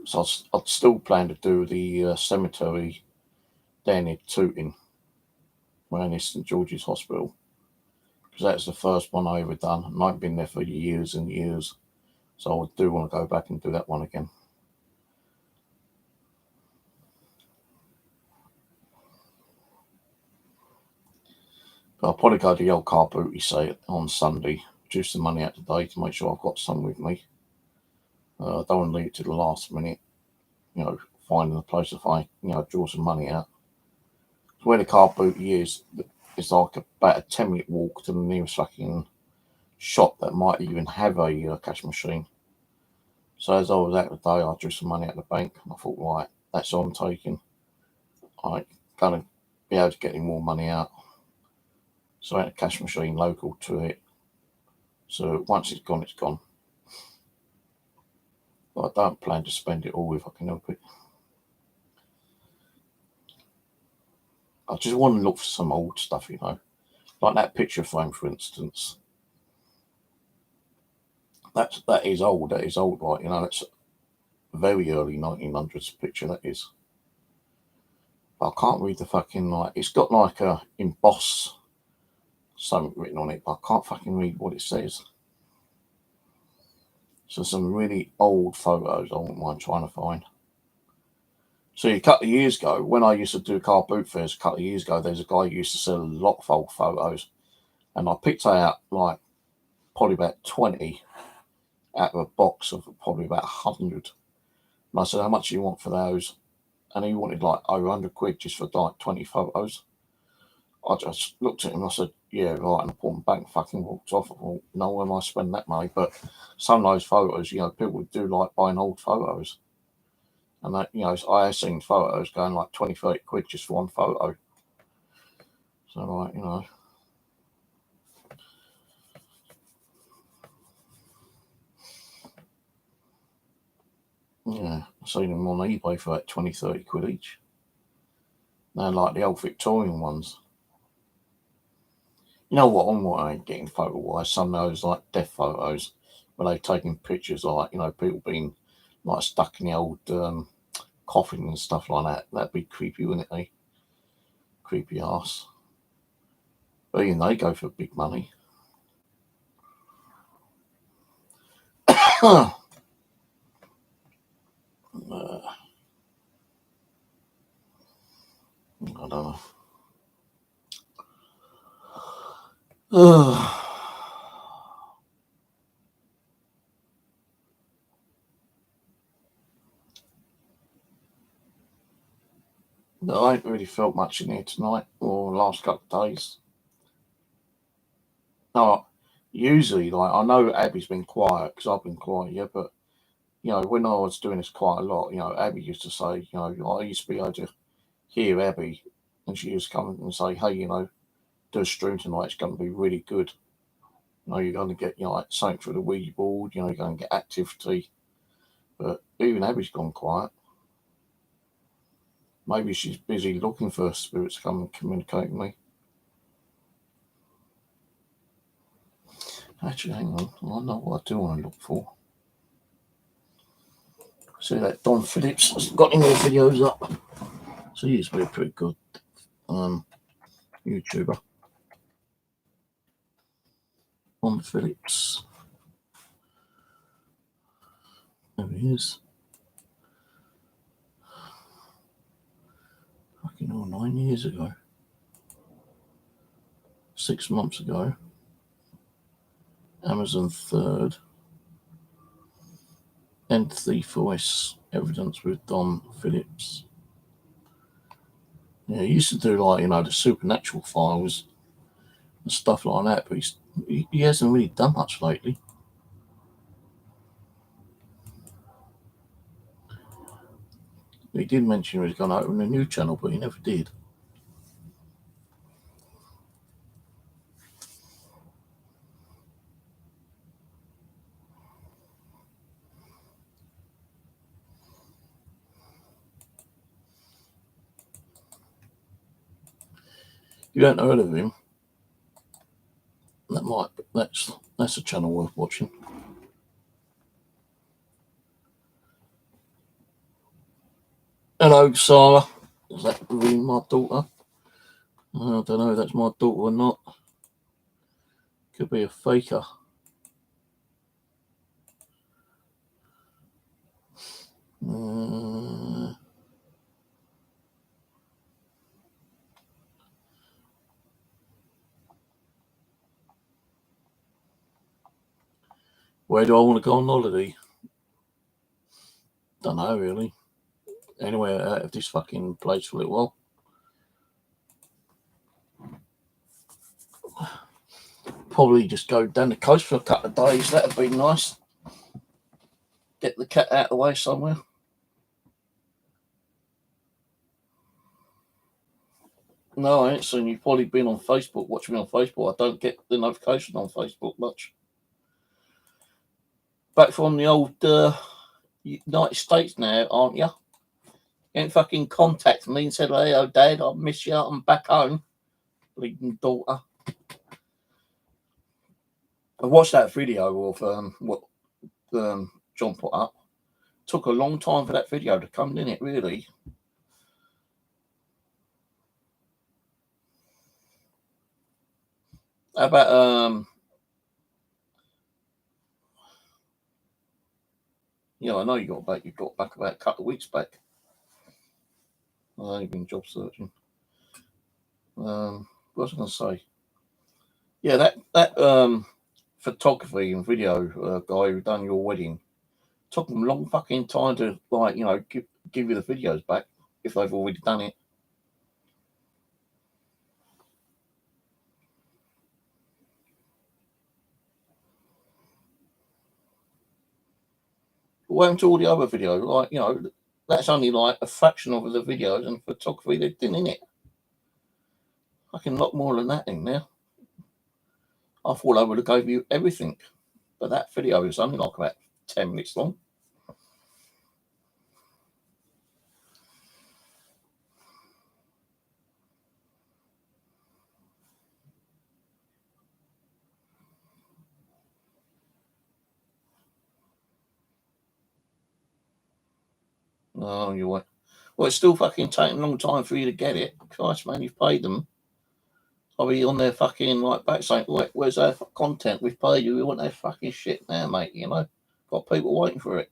So I'd still plan to do the cemetery down in Tooting, around the St George's Hospital, because that's the first one I ever done, and I've been there for years and years. So I do want to go back and do that one again. But I'll probably go to the old car booty sale on Sunday, reduce the money out today to make sure I've got some with me. I don't want to leave it to the last minute, finding a place to find, draw some money out. So where the car booty is, it's like about a 10-minute walk to the nearest fucking shop that might even have a cash machine. So as I was out today, I drew some money out of the bank, and I thought, right, that's all I'm taking. I'm going to be able to get any more money out. So I had a cash machine local to it. So once it's gone, it's gone. But I don't plan to spend it all if I can help it. I just want to look for some old stuff, like that picture frame, for instance. That is old. That is old, right? It's a very early 1900s picture. That is. But I can't read the fucking It's got like a emboss something written on it, but I can't fucking read what it says. So some really old photos I wouldn't mind trying to find. So a couple of years ago, when I used to do car boot fairs, a couple of years ago, there's a guy who used to sell a lot of old photos, and I picked out like probably about 20 out of a box of probably about 100. And I said, how much do you want for those? And he wanted like over 100 quid just for like 20 photos. I just looked at him and I said, yeah, right, and I put them back and fucking walked off. I thought, no, when I spend that money. But some of those photos, people do like buying old photos. And that, I have seen photos going like 20, 30 quid just for one photo. So, like, yeah, I've seen them on eBay for like 20, 30 quid each. They're like the old Victorian ones. You know what I'm getting photo-wise? Some of those like death photos where they've taken pictures of people being like stuck in the old coffin and stuff like that. That'd be creepy, wouldn't it? Eh? Creepy ass. But even they go for big money. I don't know. I ain't really felt much in here tonight or the last couple of days. No, usually, I know Abby's been quiet because I've been quiet, yeah, but, when I was doing this quite a lot, Abby used to say, I used to be able to hear Abby and she used to come and say, hey, do a stream tonight, it's going to be really good. You're going to get, something through the Ouija board, you're going to get activity. But even Abby's gone quiet. Maybe she's busy looking for spirits to come and communicate with me. Actually, hang on. I know what I do want to look for. See that Don Phillips has got any more videos up. So he used to be a pretty good YouTuber. Don Phillips. There he is. Fucking hell, 9 years ago. 6 months ago. Amazon 3rd. End Thief Voice evidence with Don Phillips. Yeah, he used to do like, the Supernatural Files and stuff like that, but he hasn't really done much lately. He did mention he was going to open a new channel, but he never did. You haven't heard of him? That's a channel worth watching. Hello, Sarah. Is that really my daughter? I don't know if that's my daughter or not. Could be a faker. Where do I want to go on holiday? Don't know, really. Anywhere out of this fucking place for a little while. Probably just go down the coast for a couple of days. That'd be nice. Get the cat out of the way somewhere. No, I ain't seen you. Probably been on Facebook, watching me on Facebook. I don't get the notification on Facebook much. Back from the old United States now, aren't you? You ain't fucking contacted me and said, hey, oh, Dad, I miss you. I'm back home. Bleeding daughter. I watched that video of what John put up. Took a long time for that video to come, didn't it, really? How about I know you got back about a couple of weeks back. I've been job searching. What was I going to say? Yeah, that photography and video guy who done your wedding took them a long fucking time to give you the videos back if they've already done it. What happened to all the other videos? That's only like a fraction of the videos and photography they did in it. I can lot more than that in there. I thought I would have gave you everything, but that video is only like about 10 minutes long. Oh, you what? Well, it's still fucking taking a long time for you to get it. Christ, man, you've paid them. I'll be on their fucking back saying, where's our content? We've paid you. We want their fucking shit now, mate. Got people waiting for it.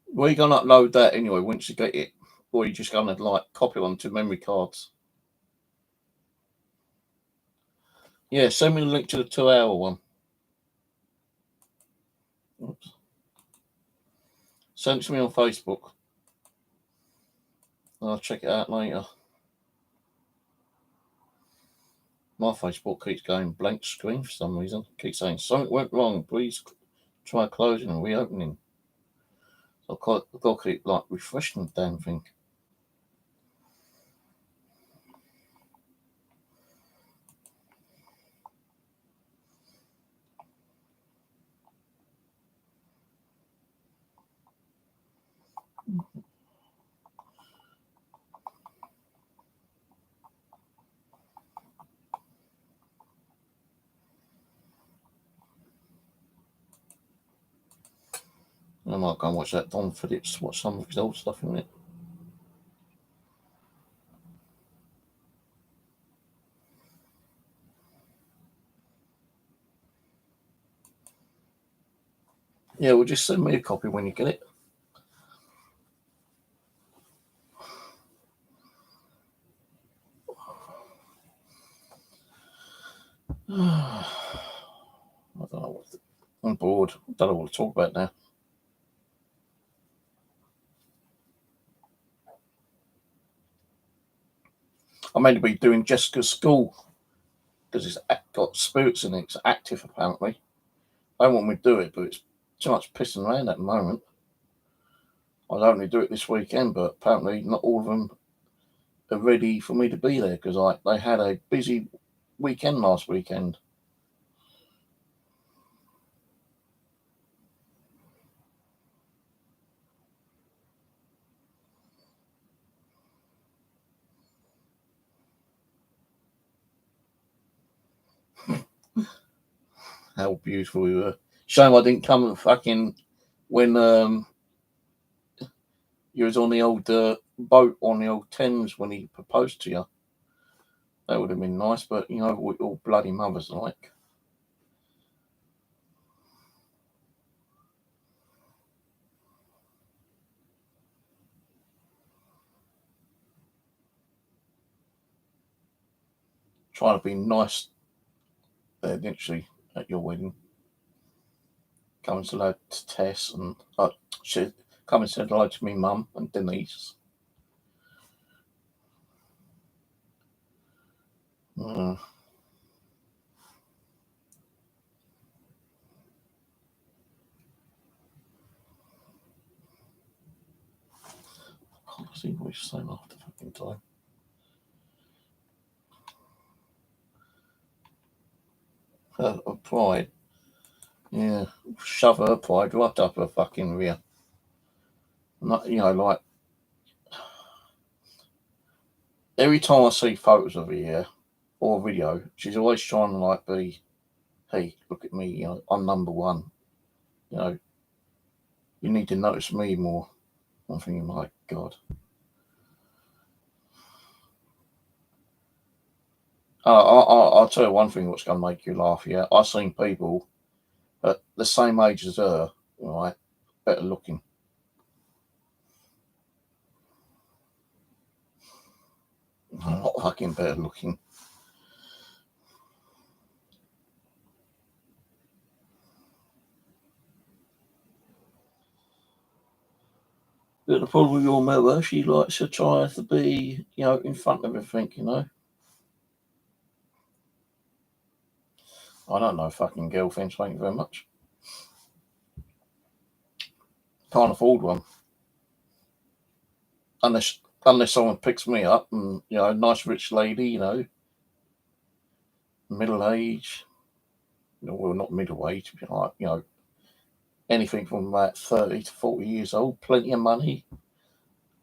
Where are you going to upload that anyway once you get it? Or are you just going to copy it onto memory cards? Yeah, send me the link to the 2-hour one. Oops. Send it to me on Facebook. I'll check it out later. My Facebook keeps going blank screen for some reason. It keeps saying something went wrong. Please try closing and reopening. So I've got to keep refreshing the damn thing. I might go and watch that Don Phillips, watch some of his old stuff in it. Yeah, well, just send me a copy when you get it. I don't know what. I'm bored. I don't know what to talk about now. I'm meant to be doing Jessica's school because it's got spirits in it. It's active apparently. I don't want me to do it, but it's too much pissing around at the moment. I'd only do it this weekend, but apparently not all of them are ready for me to be there because they had a busy weekend last weekend. How beautiful we were. Shame I didn't come fucking when you was on the old boat on the old Thames when he proposed to you. That would have been nice, but you know what all bloody mothers are like. Trying to be nice there, didn't she, at your wedding? Come and say hello to Tess and she come and said hello to me mum and Denise. Mm. I can't see what he's saying after fucking time. Her pride. Yeah. Shove her pride right up her fucking rear. Not, you know, like every time I see photos of her here or video, she's always trying to like be, hey, look at me, you know, I'm number one. You know, you need to notice me more. I'm thinking, my God. I'll tell you one thing what's going to make you laugh. Yeah, I've seen people at the same age as her, right, better looking. Not fucking better looking. But the problem with your mother, she likes to try to be, you know, in front of everything, you know. I don't know fucking girlfriends, thank you very much. Can't afford one. Unless someone picks me up and, you know, nice rich lady, you know, middle age. Well, not middle age, but like, you know, anything from about 30 to 40 years old, plenty of money,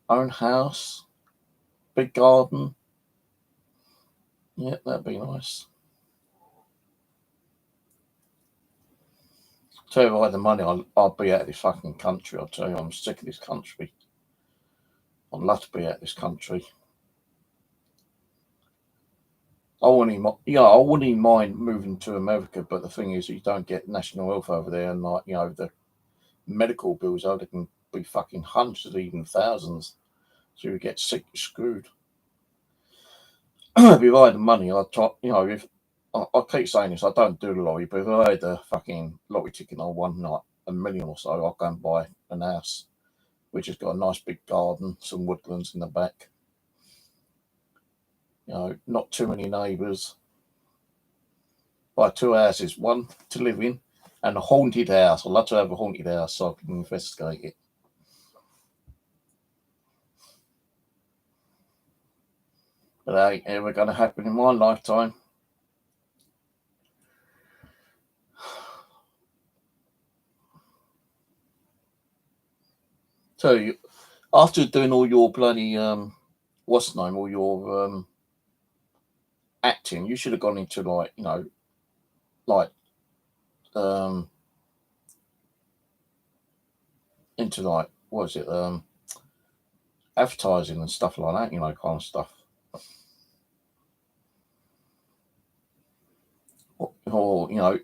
own house, big garden. Yeah, that'd be nice. Tell you if I had the money, I'd be out of this fucking country. I'll tell you, I'm sick of this country. I'd love to be out of this country. I wouldn't even mind moving to America, but the thing is, you don't get national health over there, and like, you know, the medical bills over there can be fucking hundreds, even thousands. So you get sick, you're screwed. If I had the money, I'd try, you know, if I keep saying this, I don't do the lottery, but if I had a fucking lottery ticket on one night, a million or so, I'd go and buy an house, which has got a nice big garden, some woodlands in the back. You know, not too many neighbours. Buy two houses, one to live in, and a haunted house. I'd love to have a haunted house so I can investigate it. But that ain't ever going to happen in my lifetime. So, after doing all your bloody, what's the name, all your acting, you should have gone into like, you know, like, um, into like, what is it, advertising and stuff like that, you know, kind of stuff. Or you know,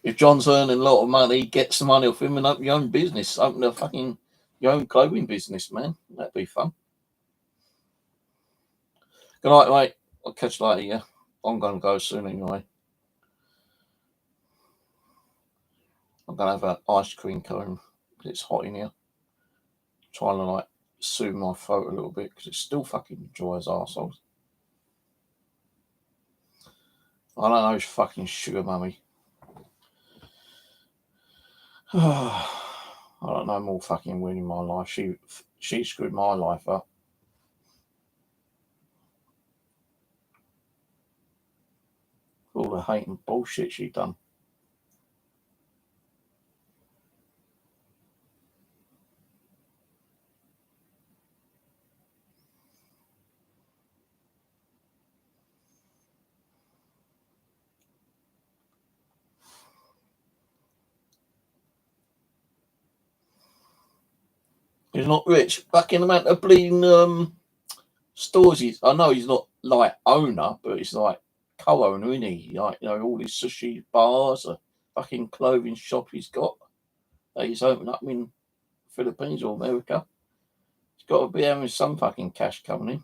If John's earning a lot of money, get some money off him and open your own business. Open a fucking your own clothing business, man. That'd be fun. Good night, mate. I'll catch you later, yeah. I'm going to go soon anyway. I'm going to have an ice cream cone because it's hot in here. Trying to, like, soothe my throat a little bit because it's still fucking dry as arseholes. I don't know, it's fucking sugar mummy. I don't know more fucking win in my life. She screwed my life up. All the hate and bullshit she done. He's not rich. Fucking amount of bleeding stores I know he's not like owner, but he's like co-owner, isn't he? Like, you know, all these sushi bars, a fucking clothing shop he's got that he's opened up in Philippines or America. He's got to be having some fucking cash coming in.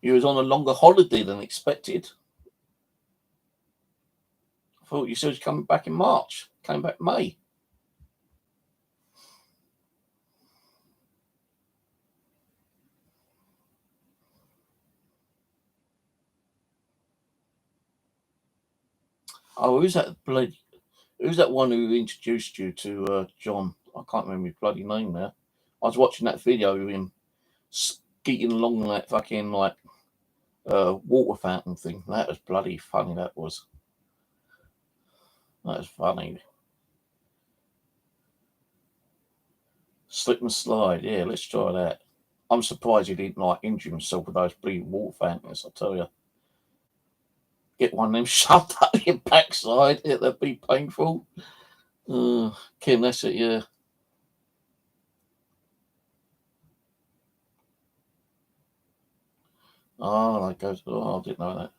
He was on a longer holiday than expected. I thought you said he was coming back in March. Came back May. Oh, who's that one who introduced you to John? I can't remember his bloody name now. I was watching that video of him skeeting along that fucking like water fountain thing. That was bloody funny. That was funny. Slip and slide. Yeah, let's try that. I'm surprised he didn't like injure himself with those bleeding water fountains. I tell you, get one of them shoved up your backside. That'd be painful. Kim, that's it. Yeah. Oh, that goes. Oh, I didn't know that.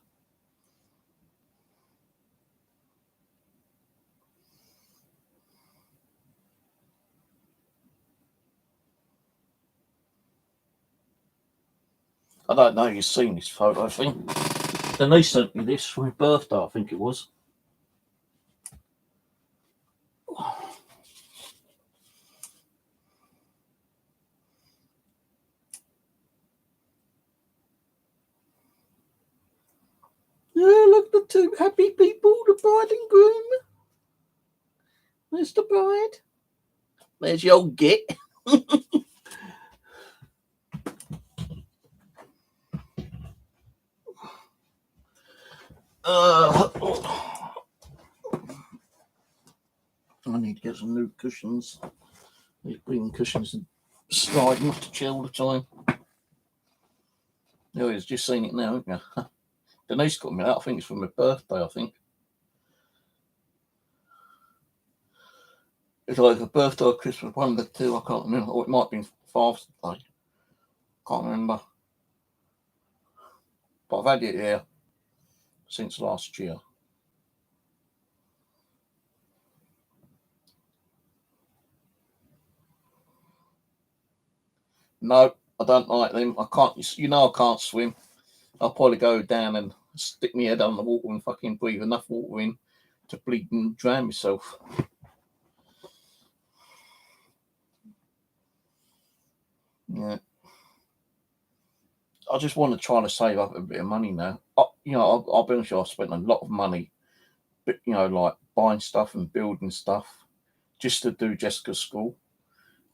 I don't know. You've seen this photo, I think. Denise sent me this for my birthday. I think it was. Yeah, look, the two happy people, the bride and groom. There's the bride. There's your old git. I need to get some new cushions. These green cushions and sliding off the chair all the time. Oh, he's just seen it now, haven't you? Denise got me that. I think it's for my birthday, I think. It's like a birthday or Christmas, one of the two, I can't remember. Or it might have been Father's Day. Can't remember. But I've had it here since last year. No, I don't like them. I can't, I can't swim. I'll probably go down and stick my head on the water and fucking breathe enough water in to bleed and drown myself. Yeah. I just want to try to save up a bit of money now. I'll be honest with you, I've spent a lot of money, but, like buying stuff and building stuff just to do Jessica's school.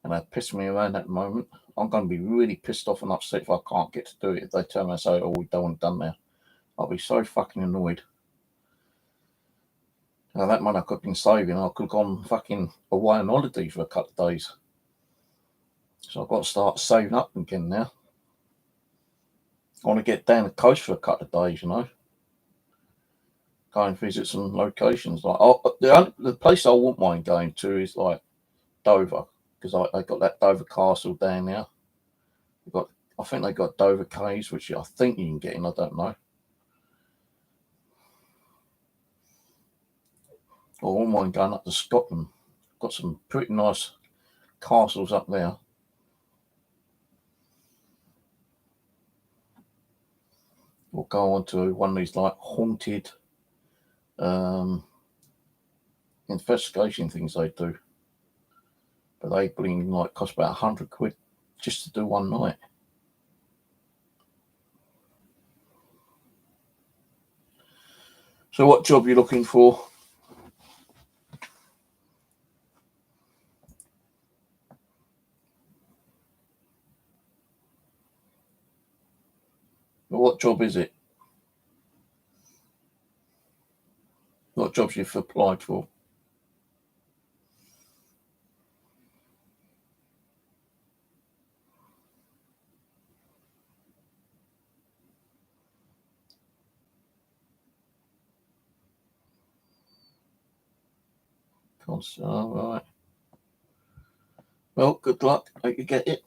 And that pisses me around at the moment. I'm going to be really pissed off and upset if I can't get to do it. If they turn around and say, oh, we don't want it done now. I'll be so fucking annoyed. Now, that money I could have been saving, I could have gone fucking away on holiday for a couple of days. So I've got to start saving up again now. I want to get down the coast for a couple of days, Go and visit some locations. Like the place I wouldn't mind going to is like Dover, because they got that Dover Castle down there. I think they got Dover Caves, which I think you can get in. I don't know. I wouldn't mind going up to Scotland. Got some pretty nice castles up there. We'll go on to one of these like haunted investigation things they do. But they bling like cost about £100 just to do one night. So what job are you looking for? What job is it? What jobs you've applied for? All right. Well, good luck. Hope you get it.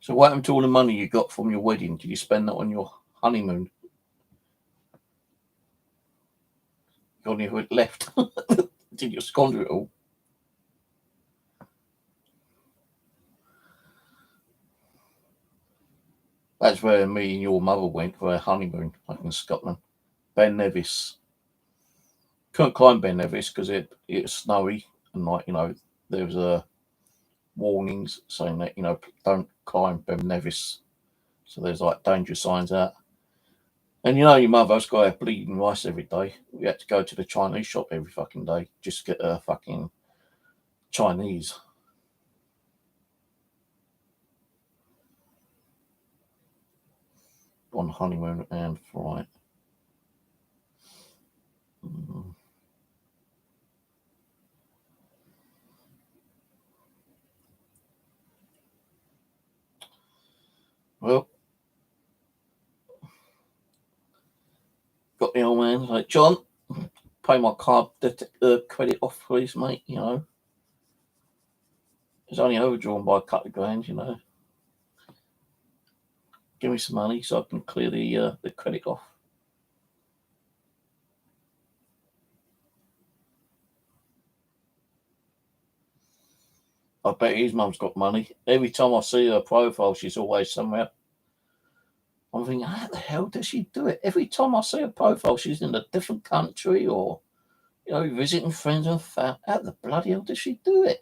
So what happened to all the money you got from your wedding? Did you spend that on your honeymoon? You only had left. Did you squander it all? That's where me and your mother went for our honeymoon, like in Scotland. Ben Nevis. Couldn't climb Ben Nevis because it was snowy and like there was warnings saying that don't climb Ben Nevis. So there's like danger signs out. And your mother's got her bleeding rice every day. We had to go to the Chinese shop every fucking day just to get her fucking Chinese. On honeymoon and flight. Well, got the old man like, John, pay my card credit off, please, mate. It's only overdrawn by a couple of grand. Give me some money so I can clear the credit off. I bet his mum's got money. Every time I see her profile, she's always somewhere. I'm thinking, how the hell does she do it? Every time I see her profile, she's in a different country or, visiting friends and family. How the bloody hell does she do it?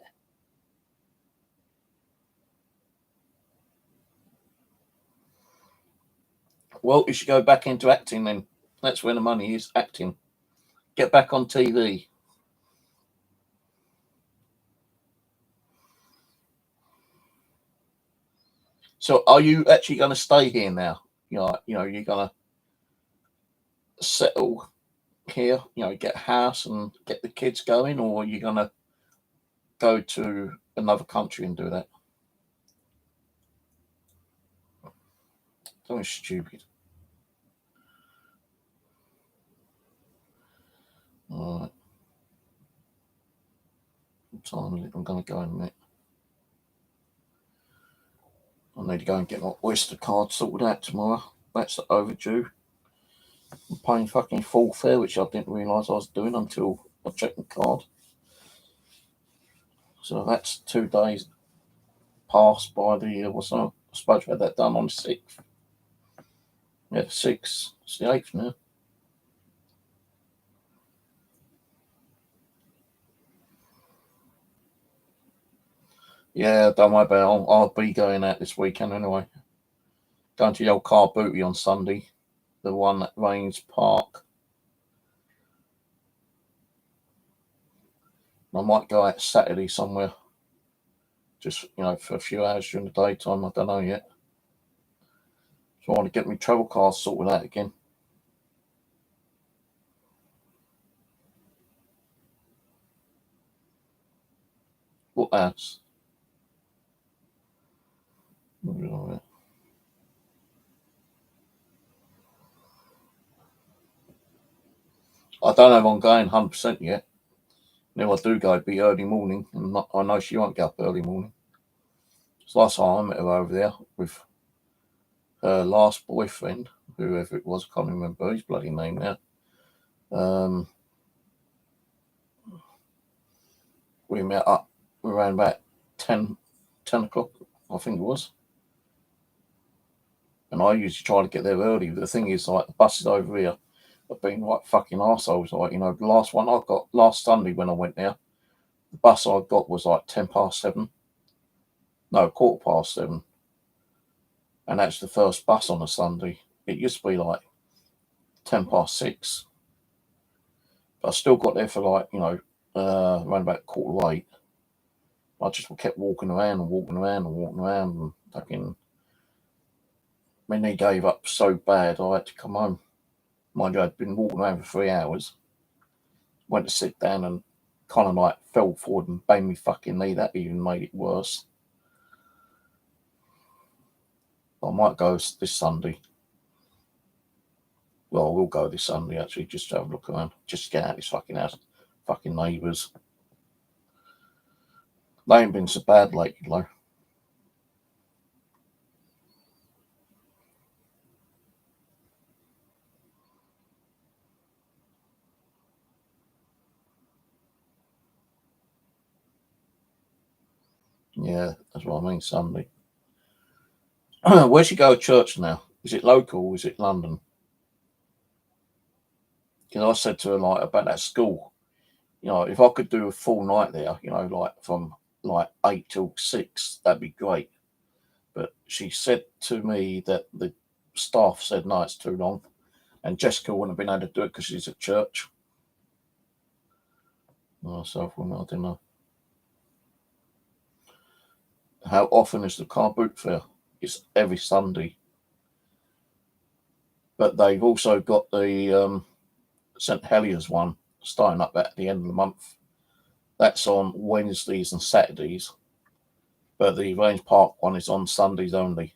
Well, you should go back into acting then. That's where the money is, acting. Get back on TV. So are you actually going to stay here now? You're going to settle here, get a house and get the kids going, or are you going to go to another country and do that? Something stupid. All right. What time is it? I'm going to go in a minute. I need to go and get my Oyster card sorted out tomorrow. That's overdue. I'm paying fucking full fare, which I didn't realise I was doing until I checked the card. So that's 2 days passed by the what's that? I suppose we had that done on the 6th. Yeah, the 6th. It's the 8th now. Yeah, don't worry about it. I'll be going out this weekend anyway. Going to the old car booty on Sunday. The one at Rains Park. I might go out Saturday somewhere. Just, for a few hours during the daytime. I don't know yet. So I want to get my travel card sorted out again. What else? I don't know if I'm going 100% yet. If I do go, it'd be early morning. And I know she won't get up early morning. So last time I met her over there with her last boyfriend, whoever it was, I can't remember his bloody name now. We met up around about 10 o'clock, I think it was. And I usually try to get there early. But the thing is, like, the buses over here have been like fucking arseholes. Like, the last one I got last Sunday when I went there, the bus I got was like 7:10. No, 7:15. And that's the first bus on a Sunday. It used to be like 6:10. But I still got there for like, around about 7:45. I just kept walking around and fucking, my knee gave up so bad I had to come home. Mind you, I'd been walking around for 3 hours. Went to sit down and kind of like fell forward and banged me fucking knee. That even made it worse. I might go this Sunday. Well, I will go this Sunday actually, just to have a look around. Just get out of this fucking house. Fucking neighbours. They ain't been so bad lately, though. Yeah, that's what I mean, Sunday. Where should you go to church now? Is it local or is it London? Because I said to her, like, about that school, if I could do a full night there, like from like 8 till 6, that'd be great. But she said to me that the staff said, no, it's too long. And Jessica wouldn't have been able to do it because she's at church. So I don't know. How often is the car boot fair? It's every Sunday. But they've also got the St Heliers one starting up at the end of the month. That's on Wednesdays and Saturdays. But the Range Park one is on Sundays only.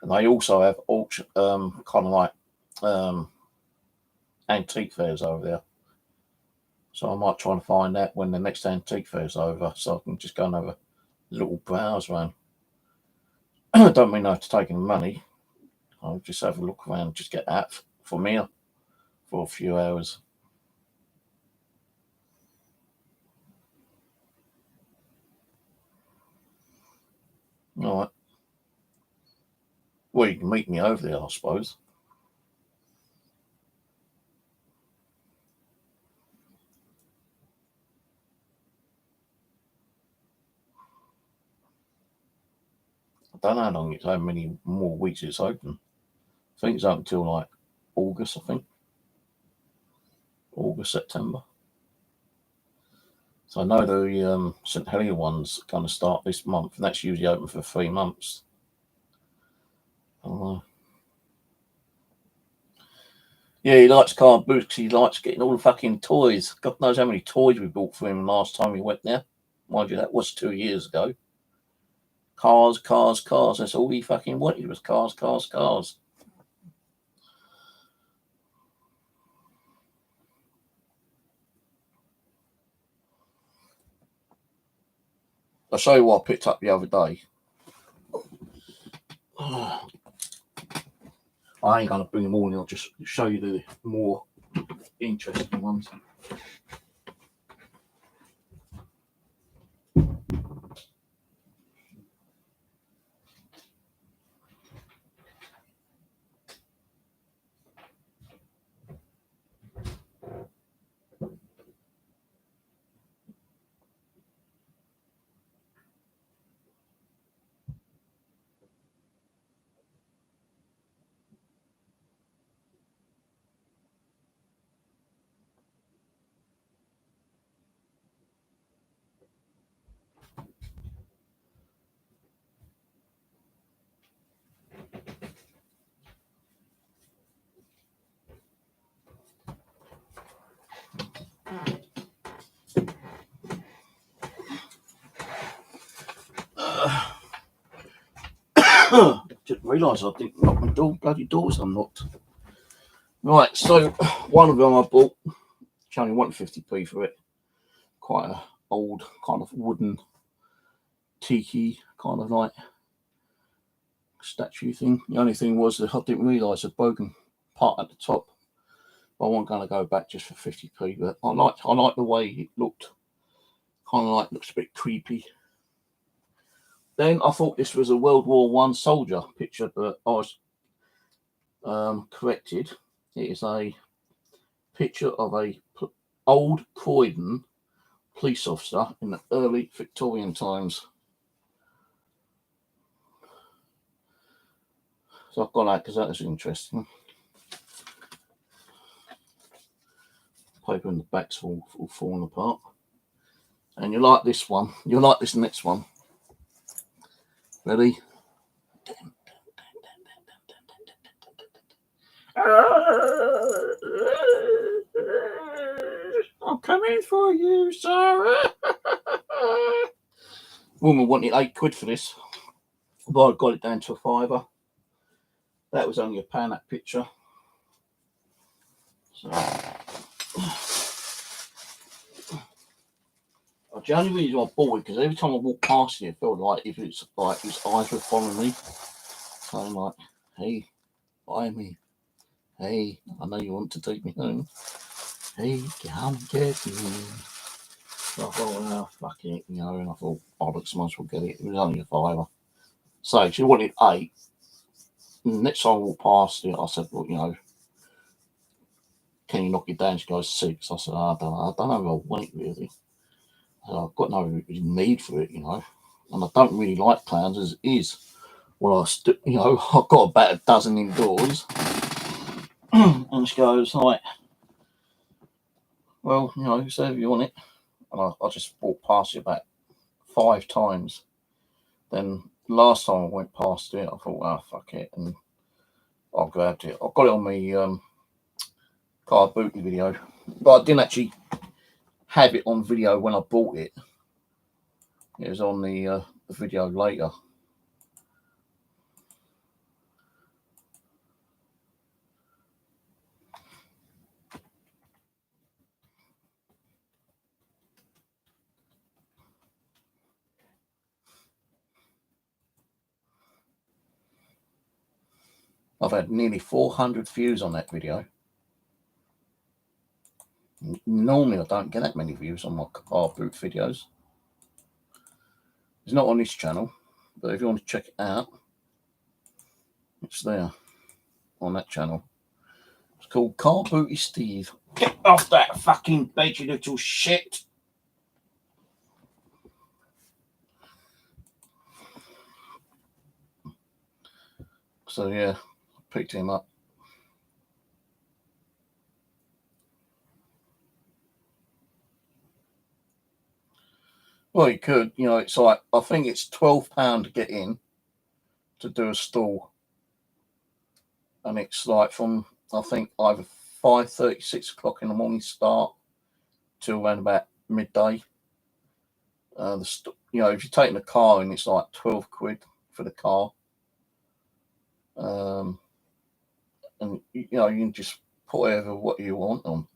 And they also have kind of like antique fairs over there. So I might try and find that when the next antique fair's over, so I can just go and have a little browse around. I don't mean I have to take any money. I'll just have a look around, just get that for me for a few hours. All right. Well, you can meet me over there, I suppose. I don't know how many more weeks it's open. I think it's open until like August, I think. August, September. So I know the St Helier one's going to start this month, and that's usually open for 3 months. Yeah, he likes car boots because he likes getting all the fucking toys. God knows how many toys we bought for him last time we went there. Mind you, that was 2 years ago. Cars. That's all he fucking wanted was cars. I'll show you what I picked up the other day. I ain't going to bring them all in. I'll just show you the more interesting ones. Didn't realise I didn't lock my bloody doors unlocked. Right, so one of them I bought, only 150p for it. Quite an old kind of wooden tiki kind of like statue thing. The only thing was that I didn't realise the broken part at the top. I wasn't going to go back just for 50p, but I like the way it looked. Kind of like looks a bit creepy. Then I thought this was a World War One soldier picture, but I was corrected. It is a picture of a old Croydon police officer in the early Victorian times. So I've got that because that is interesting. Paper in the back's all falling apart. And you like this one. You'll like this next one. Ready? I'm coming for you, Sarah. Woman wanted £8 for this, but I got it down to a £5. That was only £1, that picture. So, the only reason I bought it because every time I walked past it, it felt like if it's like his eyes were following me. So I'm like, hey, buy me. Hey, I know you want to take me home. Hey, come get me. So I thought, well, fuck it, you know, and I thought, oh, look, someone will get it. It was only a £5. So she wanted 8. And the next time I walked past it, I said, well, you know, can you knock it down? She goes, 6. I said, I don't know if I want it really. I've got no need for it, you know, and I don't really like clowns as it is. Well, you know, I've got about a dozen indoors. And she goes, like, well, you know, so if you want it. And I just walked past it about 5 times. Then last time I went past it, I thought, oh, fuck it, and I grabbed it. I got it on my car booty video, but I didn't actually have it on video when I bought it. It was on the video later. I've had nearly 400 views on that video. Normally I don't get that many views on my car boot videos. It's not on this channel, but if you want to check it out, it's there on that channel. It's called Car Booty Steve. Get off that fucking bed, you little shit. So yeah, I picked him up. Well, you could, you know, it's like, I think it's £12 to get in to do a stall. And it's like from, I think, either 5:30, 6 o'clock in the morning start till around about midday. You know, if you're taking a car in, it's like £12 for the car. And, you know, you can just put whatever what you want on.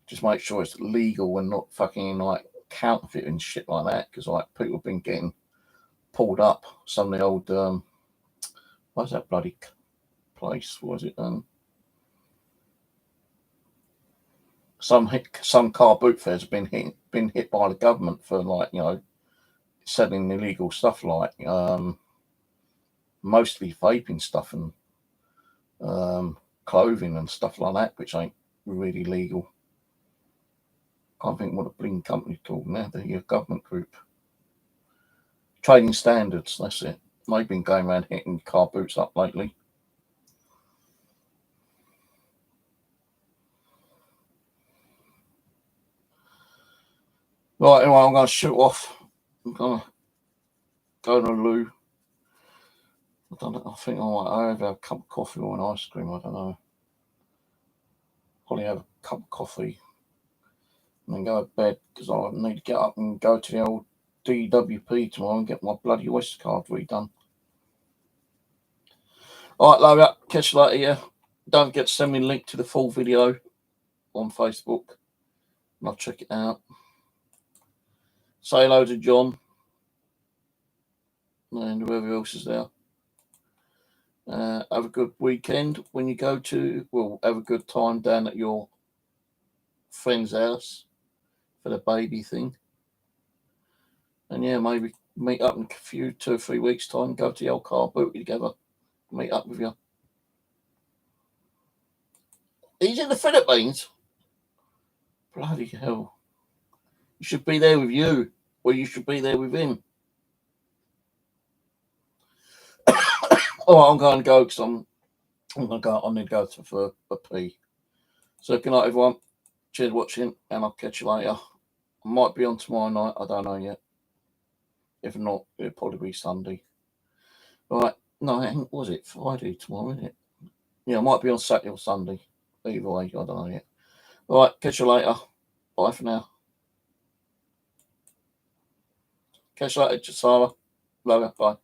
Just make sure it's legal and not fucking like counterfeit and shit like that, because like people have been getting pulled up. Some of the old what's that bloody place? Was it some car boot fairs have been hit by the government for, like, you know, selling illegal stuff, like mostly vaping stuff and clothing and stuff like that, which ain't really legal. Can't think what a bling company called now. The government group. Trading Standards, that's it. They've been going around hitting car boots up lately. Right, anyway, I'm going to shoot off. I'm going to go to the loo. I don't know, I think I might have a cup of coffee or an ice cream, I don't know. Probably have a cup of coffee and then go to bed, because I need to get up and go to the old DWP tomorrow and get my bloody Oyster card redone. Alright, love you. Catch you later, yeah. Don't forget to send me a link to the full video on Facebook and I'll check it out. Say hello to John. and whoever else is there. Have a good weekend when you go to. Well, have a good time down at your friend's house for the baby thing. And yeah, maybe meet up in a few 2 or 3 weeks' time. Go to the old car booty together. Meet up with you. He's in the Philippines. Bloody hell! You should be there with you, or you should be there with him. Oh, I'm going to go because I'm going to go. I need to go for a pee. So good night, everyone. Cheers for watching, and I'll catch you later. I might be on tomorrow night. I don't know yet. If not, it'll probably be Sunday. All right. No, what was it? Friday tomorrow, isn't it? Yeah, I might be on Saturday or Sunday. Either way, I don't know yet. All right. Catch you later. Bye for now. Catch you later, Sarah. Love you. Bye.